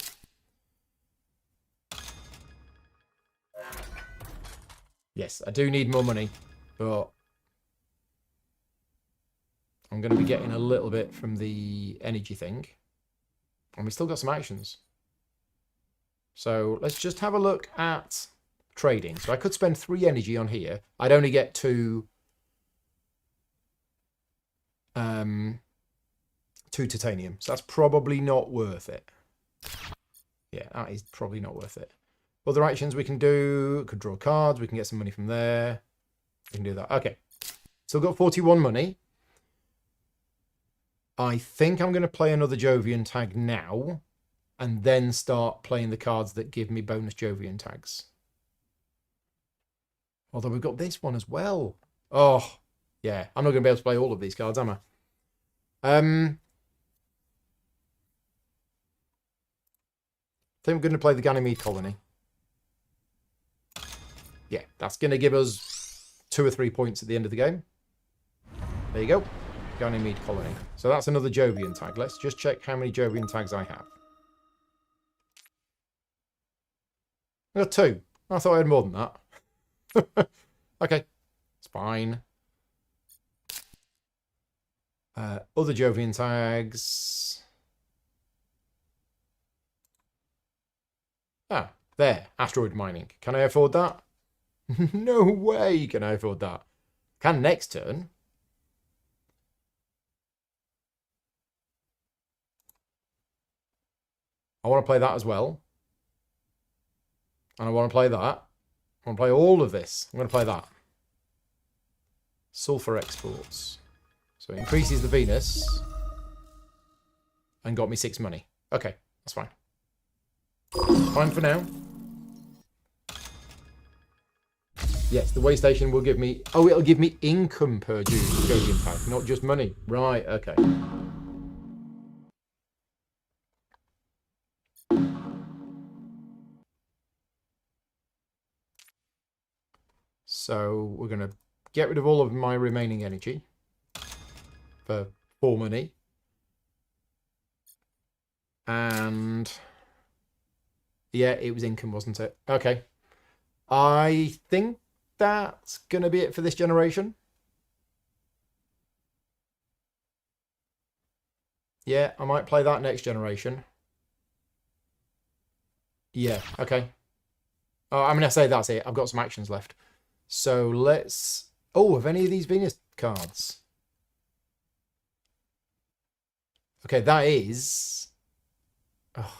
Yes, I do need more money, but I'm going to be getting a little bit from the energy thing. And we still got some actions. So let's just have a look at trading. So I could spend 3 energy on here. I'd only get 2 titanium. So that's probably not worth it. Yeah, that is probably not worth it. Other actions we can do. Could draw cards. We can get some money from there. We can do that. Okay. Still got 41 money. I think I'm going to play another Jovian tag now. And then start playing the cards that give me bonus Jovian tags. Although we've got this one as well. Oh, yeah. I'm not going to be able to play all of these cards, am I? I think we're going to play the Ganymede Colony. Yeah, that's going to give us 2 or 3 points at the end of the game. There you go. Ganymede Colony. So that's another Jovian tag. Let's just check how many Jovian tags I have. I got 2. I thought I had more than that. Okay, it's fine. Other Jovian tags. Ah, there. Asteroid mining. Can I afford that? No way can I afford that. Can next turn. I want to play that as well. And I want to play that. I want to play all of this. I'm going to play that. Sulfur exports. So it increases the Venus. And got me 6 money. Okay, that's fine. Fine for now. Yes, the way station will give me... Oh, it'll give me income per Jovian pack, not just money. Right, okay. So we're going to get rid of all of my remaining energy for 4 money. And yeah, it was income, wasn't it? Okay. I think that's going to be it for this generation. Yeah, I might play that next generation. Yeah, okay. Oh, I mean, I say that's it. I've got some actions left. So let's... Oh, have any of these Venus cards? Okay, that is... Oh.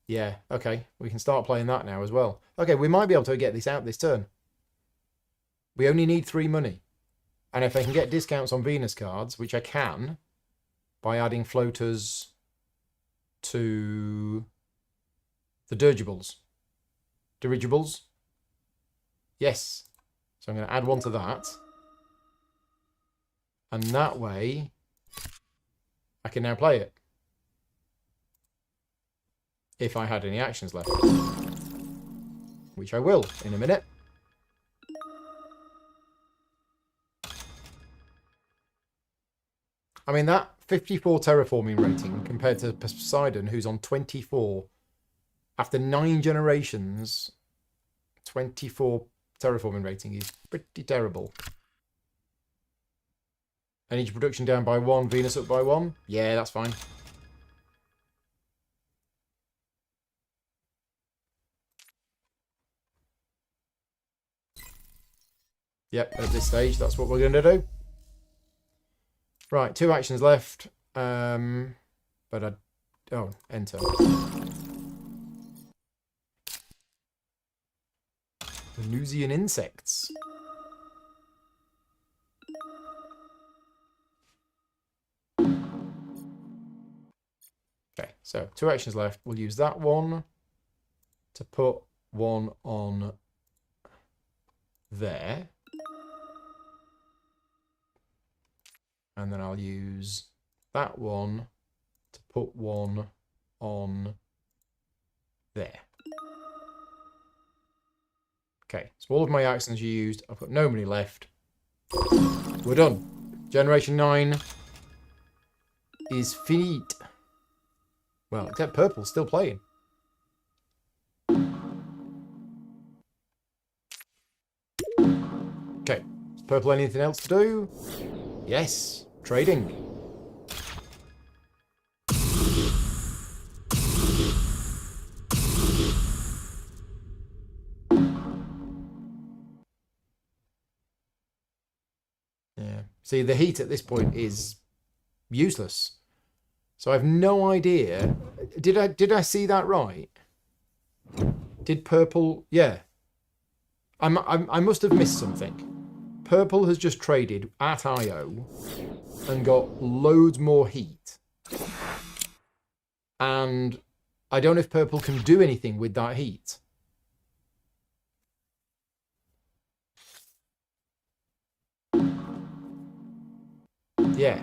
Yeah, okay. We can start playing that now as well. Okay, we might be able to get this out this turn. We only need 3 money. And if I can get discounts on Venus cards, which I can, by adding floaters to the dirigibles. Dirigibles? Yes. So I'm going to add one to that. And that way, I can now play it. If I had any actions left. Which I will in a minute. I mean, that 54 terraforming rating compared to Poseidon, who's on 24. After 9 generations, 24 terraforming rating is pretty terrible. Energy production down by 1, Venus up by 1. Yeah, that's fine. Yep, at this stage, that's what we're going to do. Right, 2 actions left. But I... Oh, enter. Venusian insects. Okay, so 2 actions left. We'll use that one to put one on there. And then I'll use that one to put one on there. Okay, so all of my actions are used. I've got no money left. We're done. Generation 9 is finite. Well, except purple's still playing. Okay, is purple anything else to do? Yes, trading. Yeah. See, the heat at this point is useless. So I have no idea. Did I see that right? Did purple? Yeah. I must have missed something. Purple has just traded at IO and got loads more heat. And I don't know if purple can do anything with that heat. Yeah.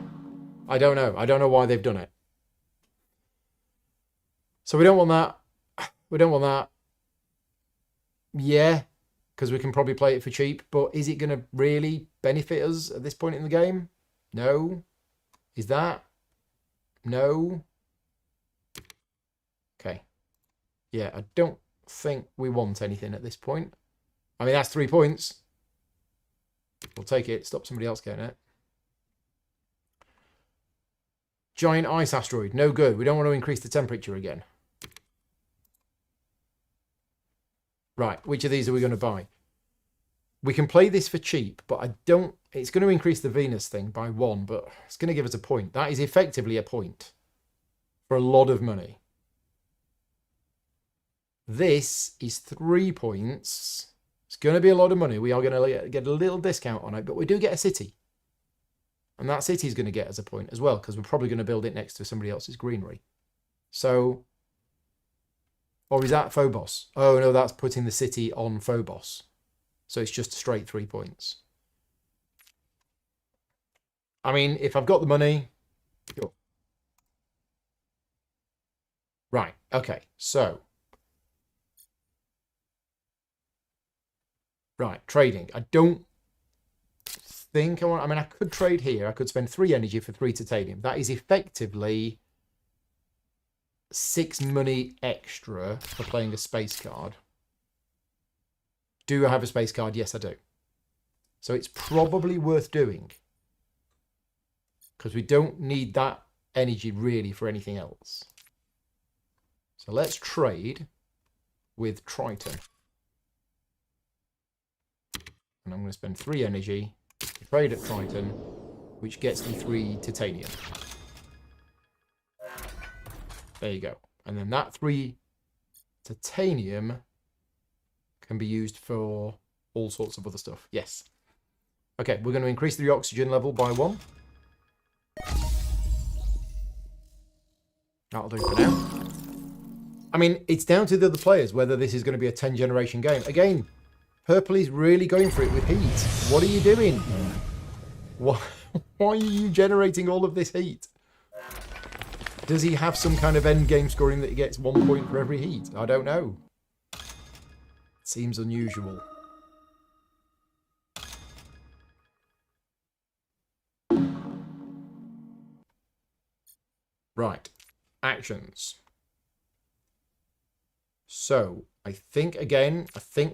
I don't know. I don't know why they've done it. So we don't want that. We don't want that. Yeah, because we can probably play it for cheap. But is it going to really benefit us at this point in the game? No. Is that? No. Okay. Yeah, I don't think we want anything at this point. I mean, that's 3 points. We'll take it. Stop somebody else getting it. Giant ice asteroid. No good. We don't want to increase the temperature again. Right. Which of these are we going to buy? We can play this for cheap, but I don't... It's going to increase the Venus thing by 1, but it's going to give us a point. That is effectively a point for a lot of money. This is 3 points. It's going to be a lot of money. We are going to get a little discount on it, but we do get a city. And that city is going to get us a point as well, because we're probably going to build it next to somebody else's greenery. So, or is that Phobos? Oh, no, that's putting the city on Phobos. So it's just straight 3 points. I mean, if I've got the money... Sure. Right, okay, so... Right, trading. I don't think I want... I mean, I could trade here. I could spend 3 energy for 3 titanium. That is effectively 6 money extra for playing a space card. Do I have a space card? Yes, I do. So it's probably worth doing. Because we don't need that energy really for anything else. So let's trade with Triton. And I'm going to spend 3 energy to trade at Triton, which gets me 3 titanium. There you go. And then that 3 titanium can be used for all sorts of other stuff. Yes. Okay, we're going to increase the oxygen level by 1. That'll do for now. I mean, it's down to the other players whether this is going to be a 10 generation game. Again, purple is really going for it with heat. What are you doing? Why are you generating all of this heat? Does he have some kind of end game scoring that he gets 1 point for every heat? I don't know. Seems unusual. Right. Actions. So, I think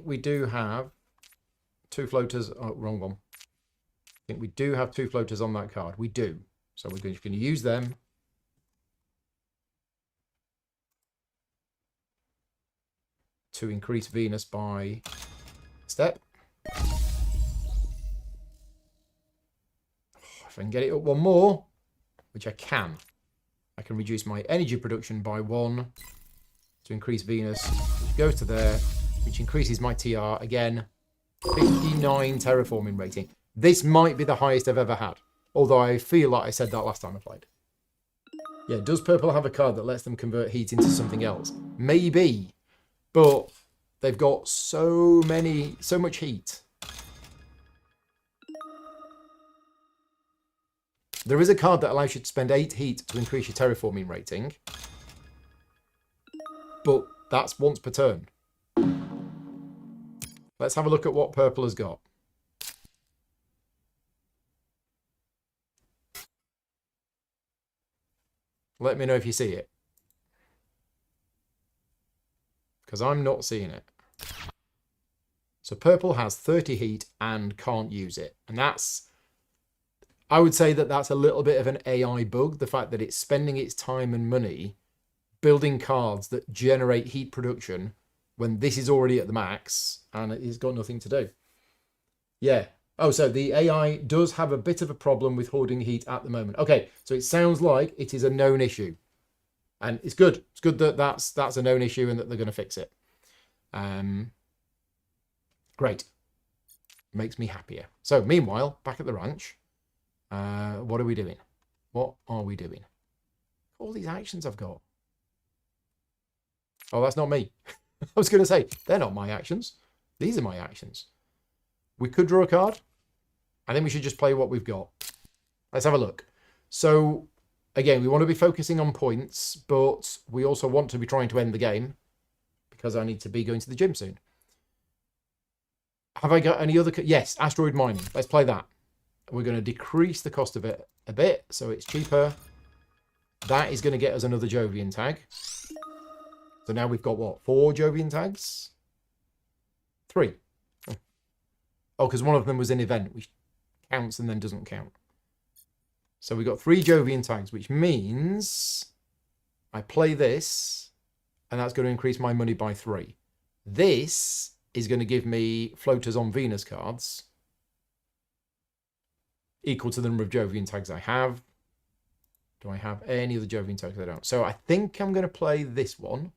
we do have 2 floaters. Oh, wrong one. I think we do have 2 floaters on that card. We do. So we're going to use them. To increase Venus by a step. If I can get it up 1 more, which I can reduce my energy production by 1 to increase Venus, which goes to there, which increases my TR again. 59 terraforming rating. This might be the highest I've ever had, although I feel like I said that last time I played. Yeah, does purple have a card that lets them convert heat into something else? Maybe, but they've got so much heat. There is a card that allows you to spend 8 heat to increase your terraforming rating, but that's once per turn. Let's have a look at what purple has got. Let me know if you see it, because I'm not seeing it. So purple has 30 heat and can't use it, and that's, I would say that that's a little bit of an AI bug, the fact that it's spending its time and money building cards that generate heat production when this is already at the max and it's got nothing to do. Yeah. Oh, so the AI does have a bit of a problem with hoarding heat at the moment. Okay, so it sounds like it is a known issue. And it's good. It's good that that's a known issue and that they're going to fix it. Great. Makes me happier. So, meanwhile, back at the ranch, what are we doing? What are we doing? All these actions I've got. Oh, that's not me. I was going to say, they're not my actions. These are my actions. We could draw a card. I think we should just play what we've got. Let's have a look. So, again, we want to be focusing on points, but we also want to be trying to end the game because I need to be going to the gym soon. Have I got any other... Yes, asteroid mining. Let's play that. We're going to decrease the cost of it a bit, so it's cheaper. That is going to get us another Jovian tag. So now we've got, what, 4 Jovian tags? 3. Oh, because one of them was an event, which counts and then doesn't count. So we've got 3 Jovian tags, which means I play this, and that's going to increase my money by 3. This is going to give me floaters on Venus cards equal to the number of Jovian tags I have. Do I have any of the Jovian tags? I don't. So I think I'm going to play this one,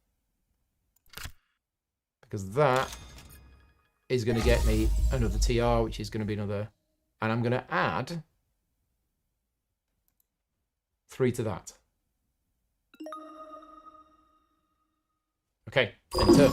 because that is going to get me another TR, which is going to be another... And I'm going to add 3 to that. Okay, enter.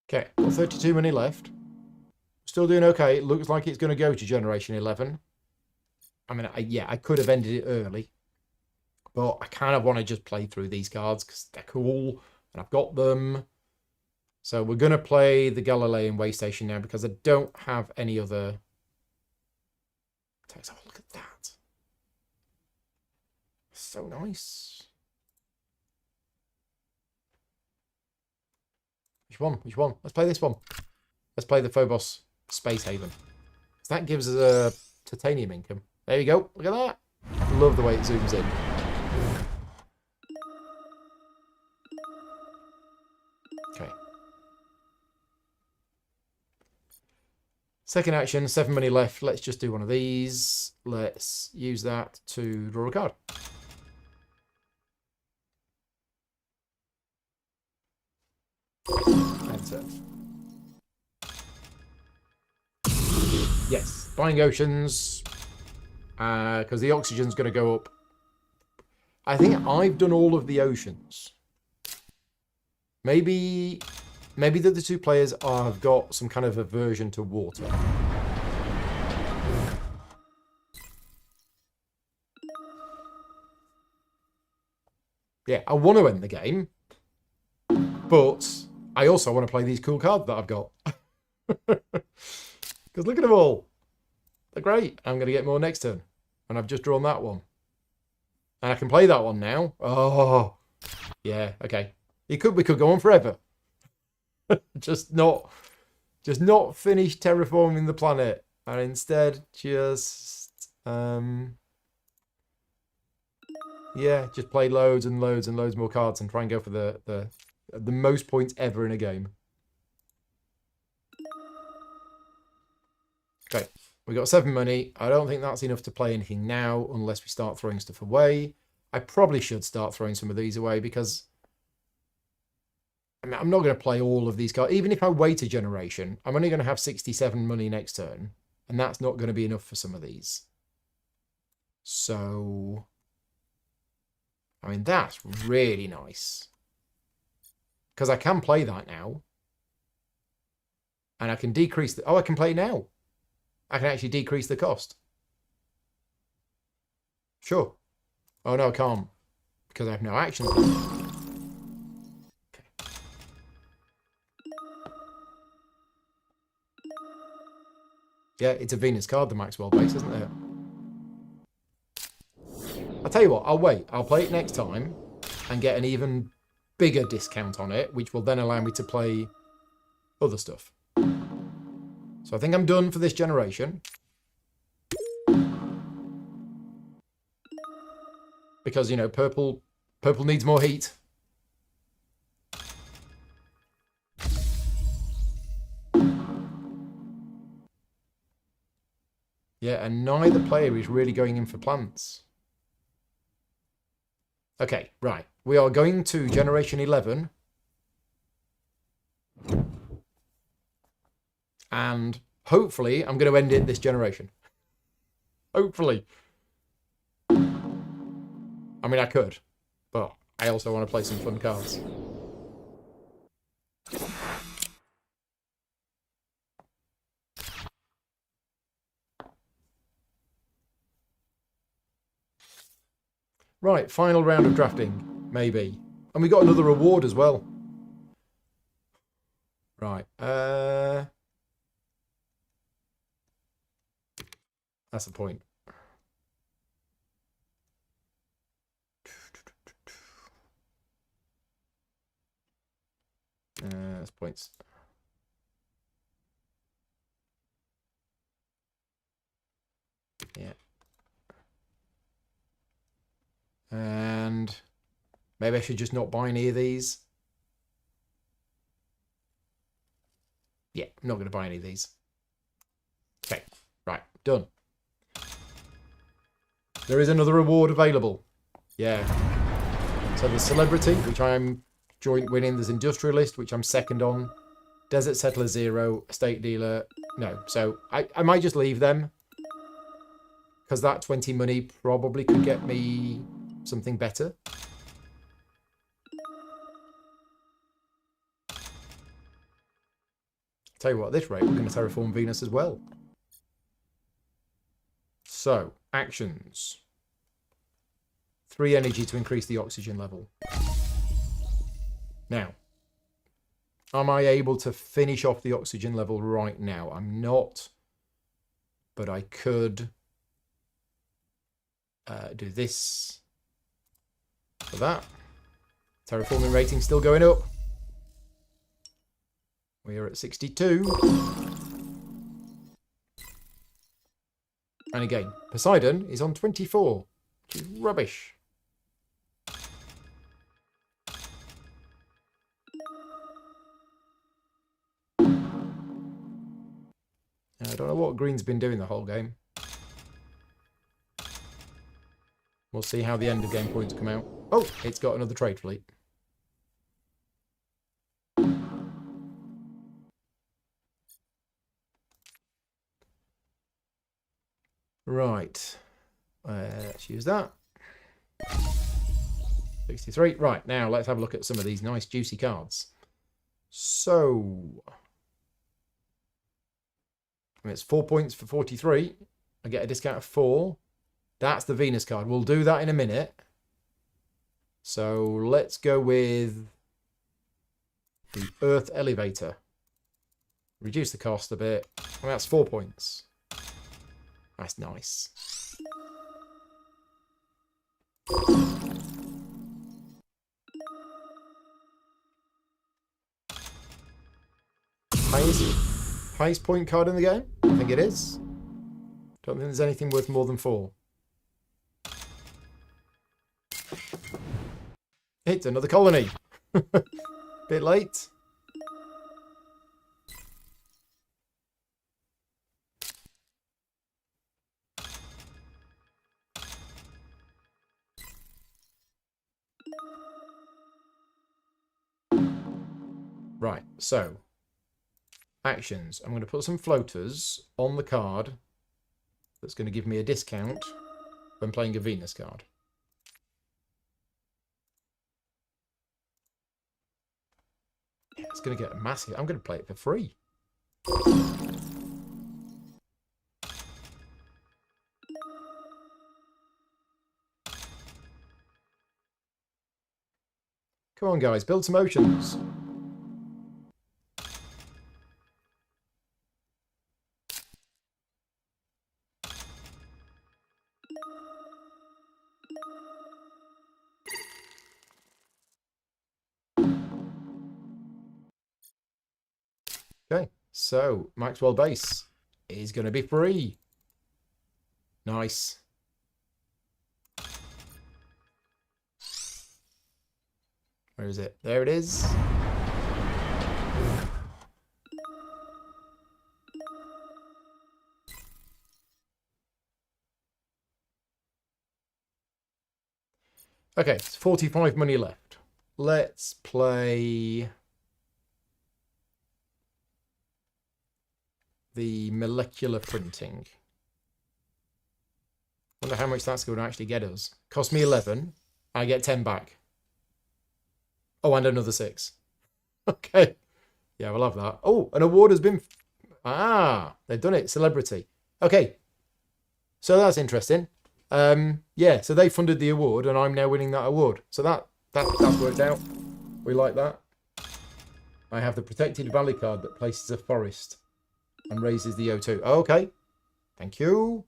Okay, got 32 money left. Still doing okay. It looks like it's going to go to Generation 11. I mean, yeah, I could have ended it early. But I kind of want to just play through these cards because they're cool. And I've got them. So we're going to play the Galilean Way Station now because I don't have any other... Let's have a look at that. So nice. Which one? Which one? Let's play this one. Let's play the Phobos Space Haven. So that gives us a titanium income. There you go. Look at that. I love the way it zooms in. Okay. Second action, 7 money left. Let's just do one of these. Let's use that to draw a card. Enter. Yes, buying oceans, because the oxygen's going to go up. I think I've done all of the oceans. Maybe that the 2 players have got some kind of aversion to water. Yeah, I want to end the game, but I also want to play these cool cards that I've got. Because look at them all. They're great. I'm going to get more next turn. And I've just drawn that one. And I can play that one now. Oh, yeah, okay. We could go on forever. just not finish terraforming the planet. And instead just yeah, just play loads and loads and loads more cards and try and go for the most points ever in a game. Okay, we got 7 money. I don't think that's enough to play anything now unless we start throwing stuff away. I probably should start throwing some of these away because I mean, I'm not going to play all of these cards. Even if I wait a generation, I'm only going to have 67 money next turn. And that's not going to be enough for some of these. So, I mean, that's really nice. Because I can play that now. And I can decrease the... Oh, I can play now. I can actually decrease the cost. Sure. Oh, no, I can't. Because I have no actions. Okay. Yeah, it's a Venus card, the Maxwell base, isn't it? I'll tell you what, I'll wait. I'll play it next time and get an even bigger discount on it, which will then allow me to play other stuff. So I think I'm done for this generation. Because, you know, purple needs more heat. Yeah, and neither player is really going in for plants. Okay, right. We are going to Generation 11. And hopefully I'm going to end it this generation. Hopefully. I mean, I could. But I also want to play some fun cards. Right, final round of drafting, maybe. And we got another reward as well. Right. That's the point. That's points. Yeah. And maybe I should just not buy any of these. Yeah, I'm not going to buy any of these. Okay, right, done. There is another reward available. Yeah. So there's Celebrity, which I'm joint winning. There's Industrialist, which I'm second on. Desert Settler 0, Estate Dealer. No, so I might just leave them. Because that 20 money probably could get me something better. Tell you what, at this rate, we're going to terraform Venus as well. So, actions. 3 energy to increase the oxygen level. Now, am I able to finish off the oxygen level right now? I'm not, but I could do this for that. Terraforming rating still going up. We are at 62. And again, Poseidon is on 24, which is rubbish. I don't know what green's been doing the whole game. We'll see how the end of game points come out. Oh, it's got another trade fleet. Right. Let's use that. 63. Right, now let's have a look at some of these nice juicy cards. So, I mean, it's 4 points for 43. I get a discount of 4. That's the Venus card. We'll do that in a minute. So let's go with the Earth Elevator. Reduce the cost a bit. Well, that's 4 points. That's nice. Highest point card in the game? I think it is. Don't think there's anything worth more than 4. It's another colony. Bit late. Right, so actions. I'm going to put some floaters on the card that's going to give me a discount when playing a Venus card. Yeah, it's going to get a massive... I'm going to play it for free. Come on, guys, build some oceans. Okay, so Maxwell Base is going to be free. Nice. Where is it? There it is. Okay, it's 45 money left. Let's play the molecular printing. Wonder how much that's going to actually get us. Cost me 11. I get 10 back. Oh, and another 6. Okay. Yeah, we'll have that. Oh, an award has been... Ah, they've done it. Celebrity. Okay. So that's interesting. Yeah, so they funded the award and I'm now winning that award. So that's worked out. We like that. I have the Protected Valley card that places a forest and raises the O2. Oh, okay. Thank you.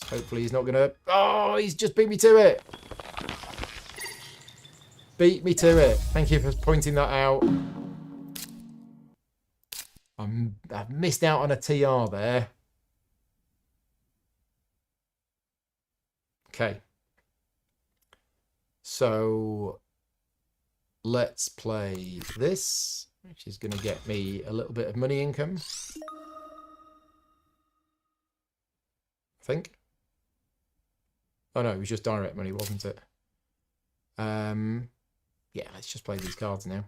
Hopefully he's not going to... Oh, he's just beat me to it. Beat me to it. Thank you for pointing that out. I've missed out on a TR there. Okay. So let's play this, which is going to get me a little bit of money income. I think. Oh no, it was just direct money, wasn't it? Yeah, let's just play these cards now.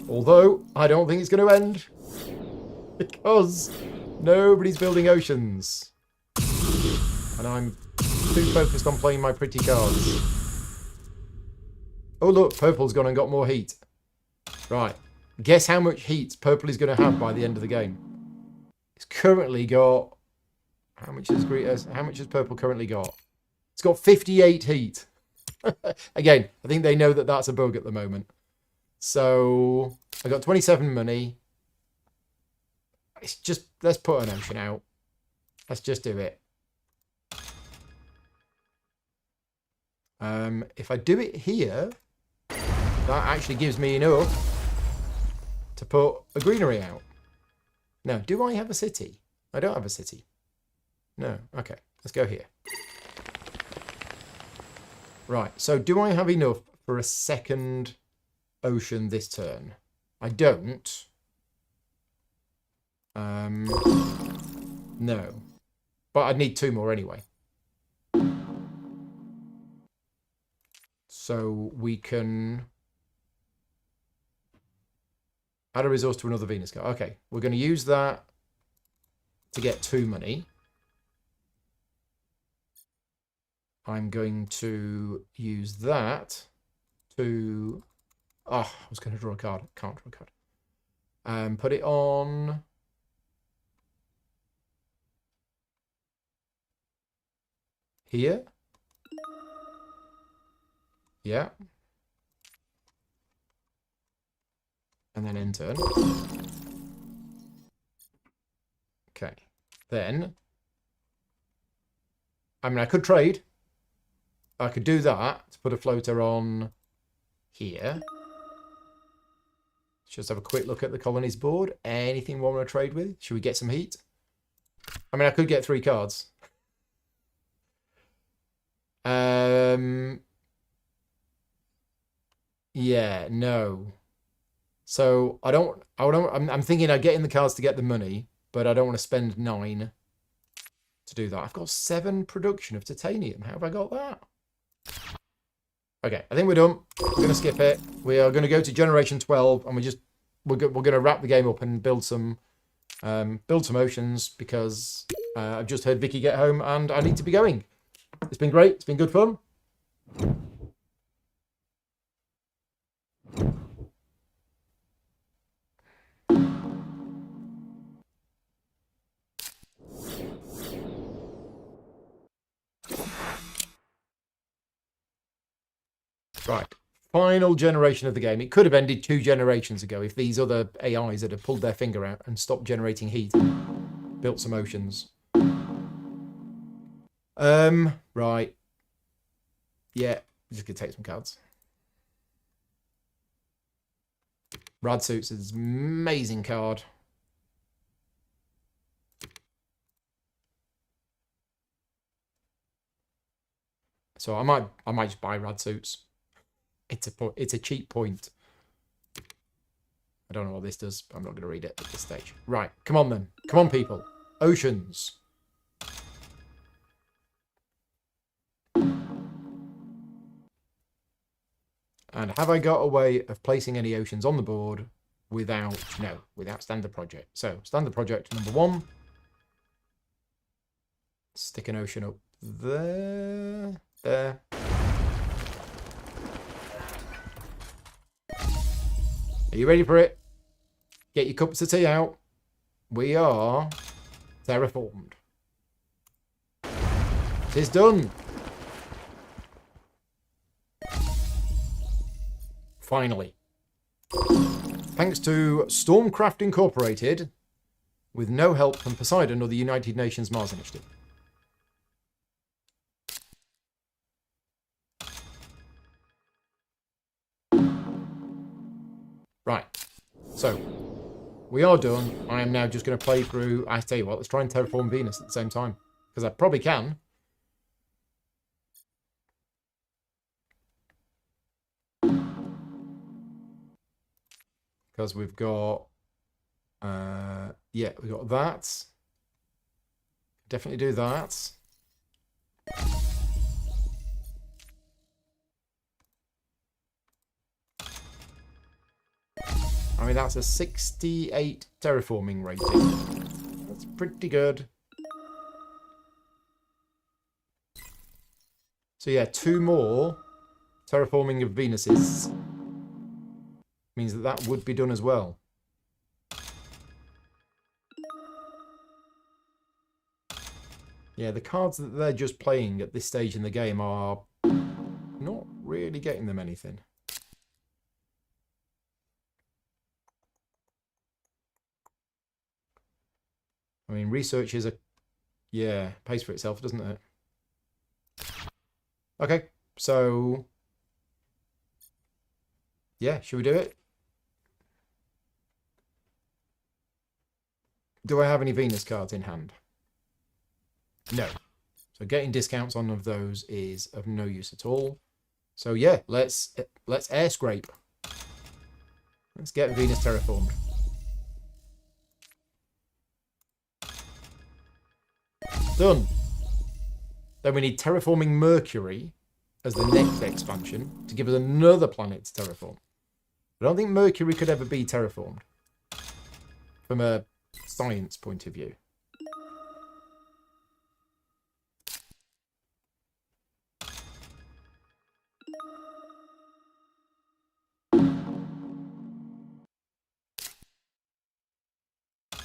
Although, I don't think it's going to end. Because nobody's building oceans. And I'm too focused on playing my pretty cards. Oh look, purple's gone and got more heat. Right. Guess how much heat purple is going to have by the end of the game. It's currently got... How much has purple currently got? It's got 58 heat. Again, I think they know that that's a bug at the moment. So I got 27 money. It's just, let's put an ocean out. Let's just do it. If I do it here, that actually gives me enough to put a greenery out. Now, do I have a city? I don't have a city. No. Okay, let's go here. Right, so do I have enough for a second ocean this turn? I don't. No. But I'd need 2 more anyway. So we can add a resource to another Venus card. Okay, we're going to use that to get 2 money. I'm going to use that to... Oh, I was going to draw a card. Can't draw a card. Put it on here. Yeah. And then end turn. Okay. Then, I mean, I could trade. I could do that to put a floater on here. Just have a quick look at the Colonies board. Anything we want to trade with? Should we get some heat? I mean, I could get 3 cards. Yeah, no. So I'm thinking I'm getting the cards to get the money, but I don't want to spend 9 to do that. I've got 7 production of titanium. How have I got that? Okay, I think we're done. We're going to skip it. We are going to go to generation 12, and we're going to wrap the game up and build some oceans, because I've just heard Vicky get home and I need to be going. It's been great. It's been good fun. Right. Final generation of the game. It could have ended 2 generations ago if these other AIs had pulled their finger out and stopped generating heat. Built some oceans. Right. Yeah, just gonna take some cards. Rad Suits is an amazing card. So I might just buy Rad Suits. It's a cheap point. I don't know what this does, but I'm not going to read it at this stage. Right, come on then. Come on, people. Oceans. And have I got a way of placing any oceans on the board without standard project? So, standard project number 1. Stick an ocean up there. There. Are you ready for it? Get your cups of tea out. We are terraformed. It is done. Finally. Thanks to Stormcraft Incorporated, with no help from Poseidon or the United Nations Mars Initiative. Right, so we are done. I am now just going to play through. I tell you what, let's try and terraform Venus at the same time, because I probably can. Because we've got, yeah, we've got that. Definitely do that. I mean, that's a 68 terraforming rating. That's pretty good. So yeah, 2 more terraforming of Venuses means that would be done as well. Yeah, the cards that they're just playing at this stage in the game are not really getting them anything. I mean, research is yeah, pays for itself, doesn't it? Okay, so yeah, should we do it? Do I have any Venus cards in hand? No. So getting discounts on of those is of no use at all. So yeah, let's air scrape. Let's get Venus terraformed. Done. Then we need terraforming Mercury as the next expansion to give us another planet to terraform. I don't think Mercury could ever be terraformed from a science point of view.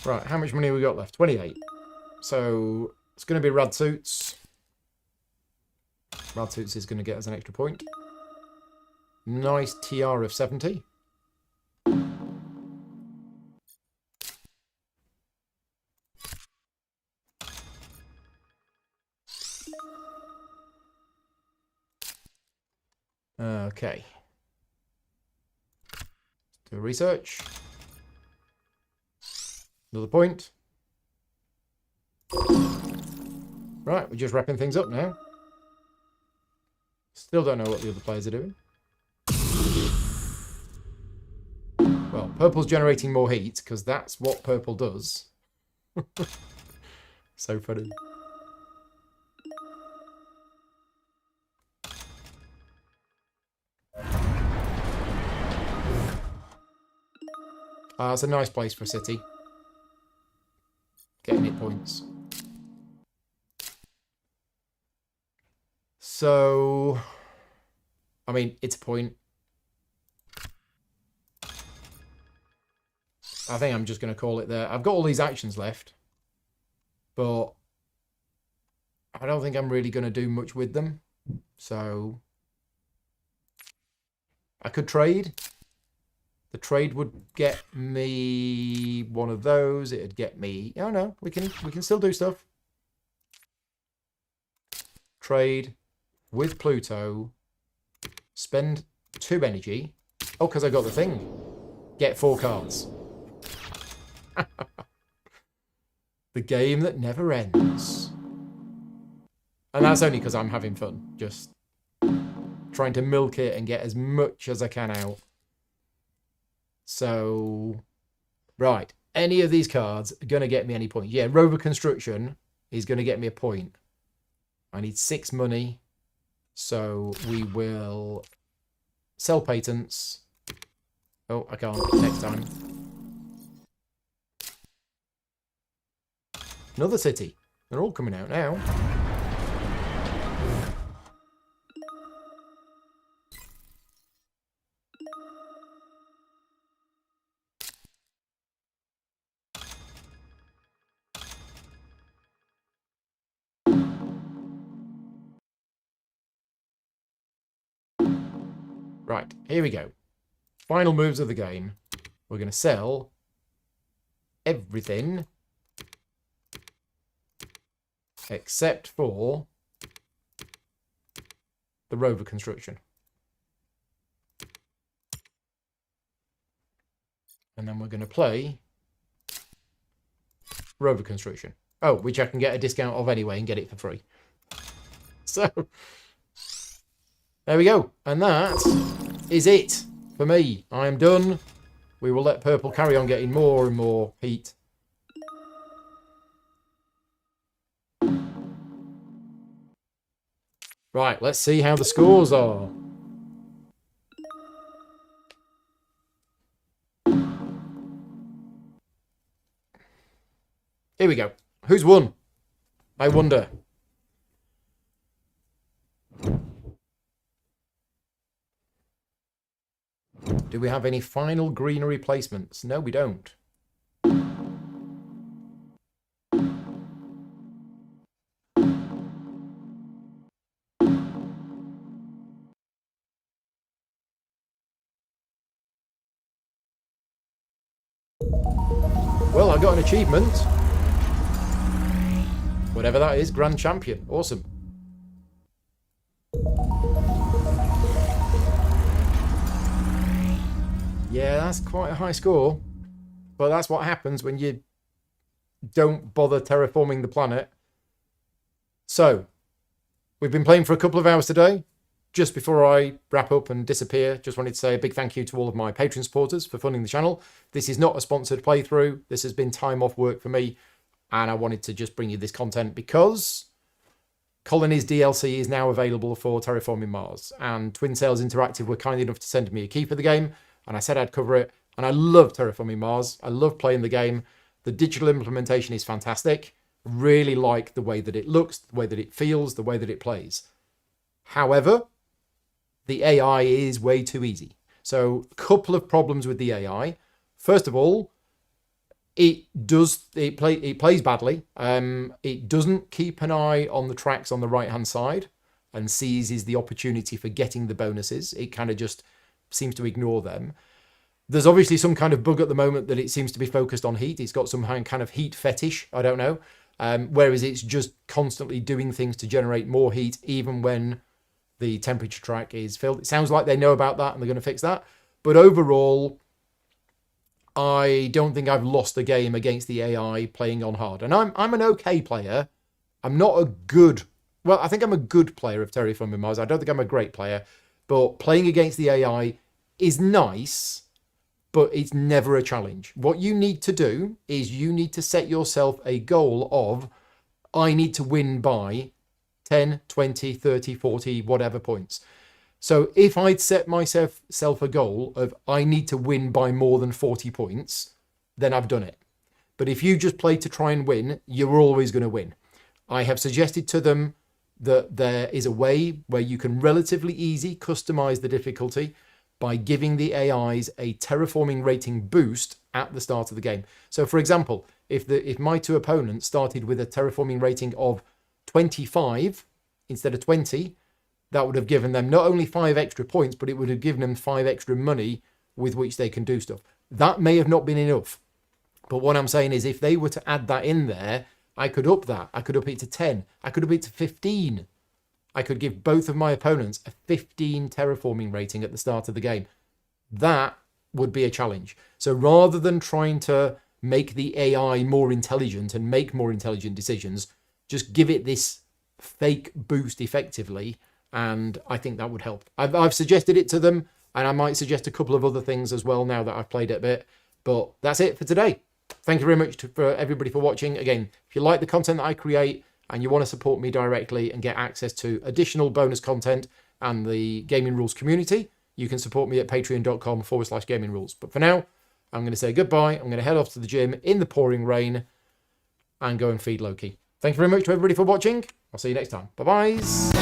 Right, how much money have we got left? 28. So it's going to be Rad Suits. Radsuits is going to get us an extra point. Nice TR of 70. Okay. Do a research. Another point. Right, we're just wrapping things up now. Still don't know what the other players are doing. Well, purple's generating more heat, because that's what purple does. So funny. It's a nice place for a city. Getting it points. So, I mean, it's a point. I think I'm just going to call it there. I've got all these actions left, but I don't think I'm really going to do much with them. So, I could trade. The trade would get me one of those. It'd get me... Oh, no. We can still do stuff. Trade with Pluto. Spend 2 energy. Oh, because I got the thing. Get 4 cards. The game that never ends. And that's only because I'm having fun. Just trying to milk it and get as much as I can out. So, right. Any of these cards are going to get me any point. Yeah, Rover Construction is going to get me a point. I need 6 money. So we will sell patents. Oh, I can't. Next time. Another city. They're all coming out now. Right, here we go. Final moves of the game. We're going to sell everything except for the Rover Construction. And then we're going to play Rover Construction. Oh, which I can get a discount of anyway and get it for free. So, there we go. And that is it for me. I am done. We will let purple carry on getting more and more heat. Right, let's see how the scores are. Here we go. Who's won? I wonder. Do we have any final greenery placements? No, we don't. Well, I got an achievement. Whatever that is, Grand Champion. Awesome. Yeah, that's quite a high score. But that's what happens when you don't bother terraforming the planet. So, we've been playing for a couple of hours today. Just before I wrap up and disappear, just wanted to say a big thank you to all of my Patreon supporters for funding the channel. This is not a sponsored playthrough. This has been time off work for me. And I wanted to just bring you this content because Colonies DLC is now available for Terraforming Mars. And Twin Sails Interactive were kind enough to send me a key for the game. And I said I'd cover it. And I love Terraforming Mars. I love playing the game. The digital implementation is fantastic. Really like the way that it looks, the way that it feels, the way that it plays. However, the AI is way too easy. So a couple of problems with the AI. First of all, it plays badly. It doesn't keep an eye on the tracks on the right hand side. and seizes the opportunity for getting the bonuses. It kind of just seems to ignore them. There's obviously some kind of bug at the moment that it seems to be focused on heat. It's got some kind of heat fetish, I don't know. Whereas it's just constantly doing things to generate more heat, even when the temperature track is filled. It sounds like they know about that and they're going to fix that. But overall, I don't think I've lost a game against the AI playing on hard. And I'm an okay player. I'm not a good... Well, I think I'm a good player of Terraforming Mars. I don't think I'm a great player. But playing against the AI is nice, but it's never a challenge. What you need to do is you need to set yourself a goal of, I need to win by 10, 20, 30, 40, whatever points. So if I'd set myself a goal of, I need to win by more than 40 points, then I've done it. But if you just play to try and win, you're always going to win. I have suggested to them that there is a way where you can relatively easy customize the difficulty by giving the AIs a terraforming rating boost at the start of the game. So for example, if my two opponents started with a terraforming rating of 25 instead of 20, that would have given them not only 5 extra points, but it would have given them 5 extra money with which they can do stuff. That may have not been enough. But what I'm saying is if they were to add that in there, I could up that. I could up it to 10. I could up it to 15. I could give both of my opponents a 15 terraforming rating at the start of the game. That would be a challenge. So rather than trying to make the AI more intelligent and make more intelligent decisions, just give it this fake boost effectively, and I think that would help. I've suggested it to them, and I might suggest a couple of other things as well now that I've played it a bit. But that's it for today. Thank you very much for everybody for watching. Again, if you like the content that I create and you want to support me directly and get access to additional bonus content and the Gaming Rules community, you can support me at patreon.com/gaming rules. But for now, I'm going to say goodbye. I'm going to head off to the gym in the pouring rain and go and feed Loki. Thank you very much to everybody for watching. I'll see you next time. Bye-bye.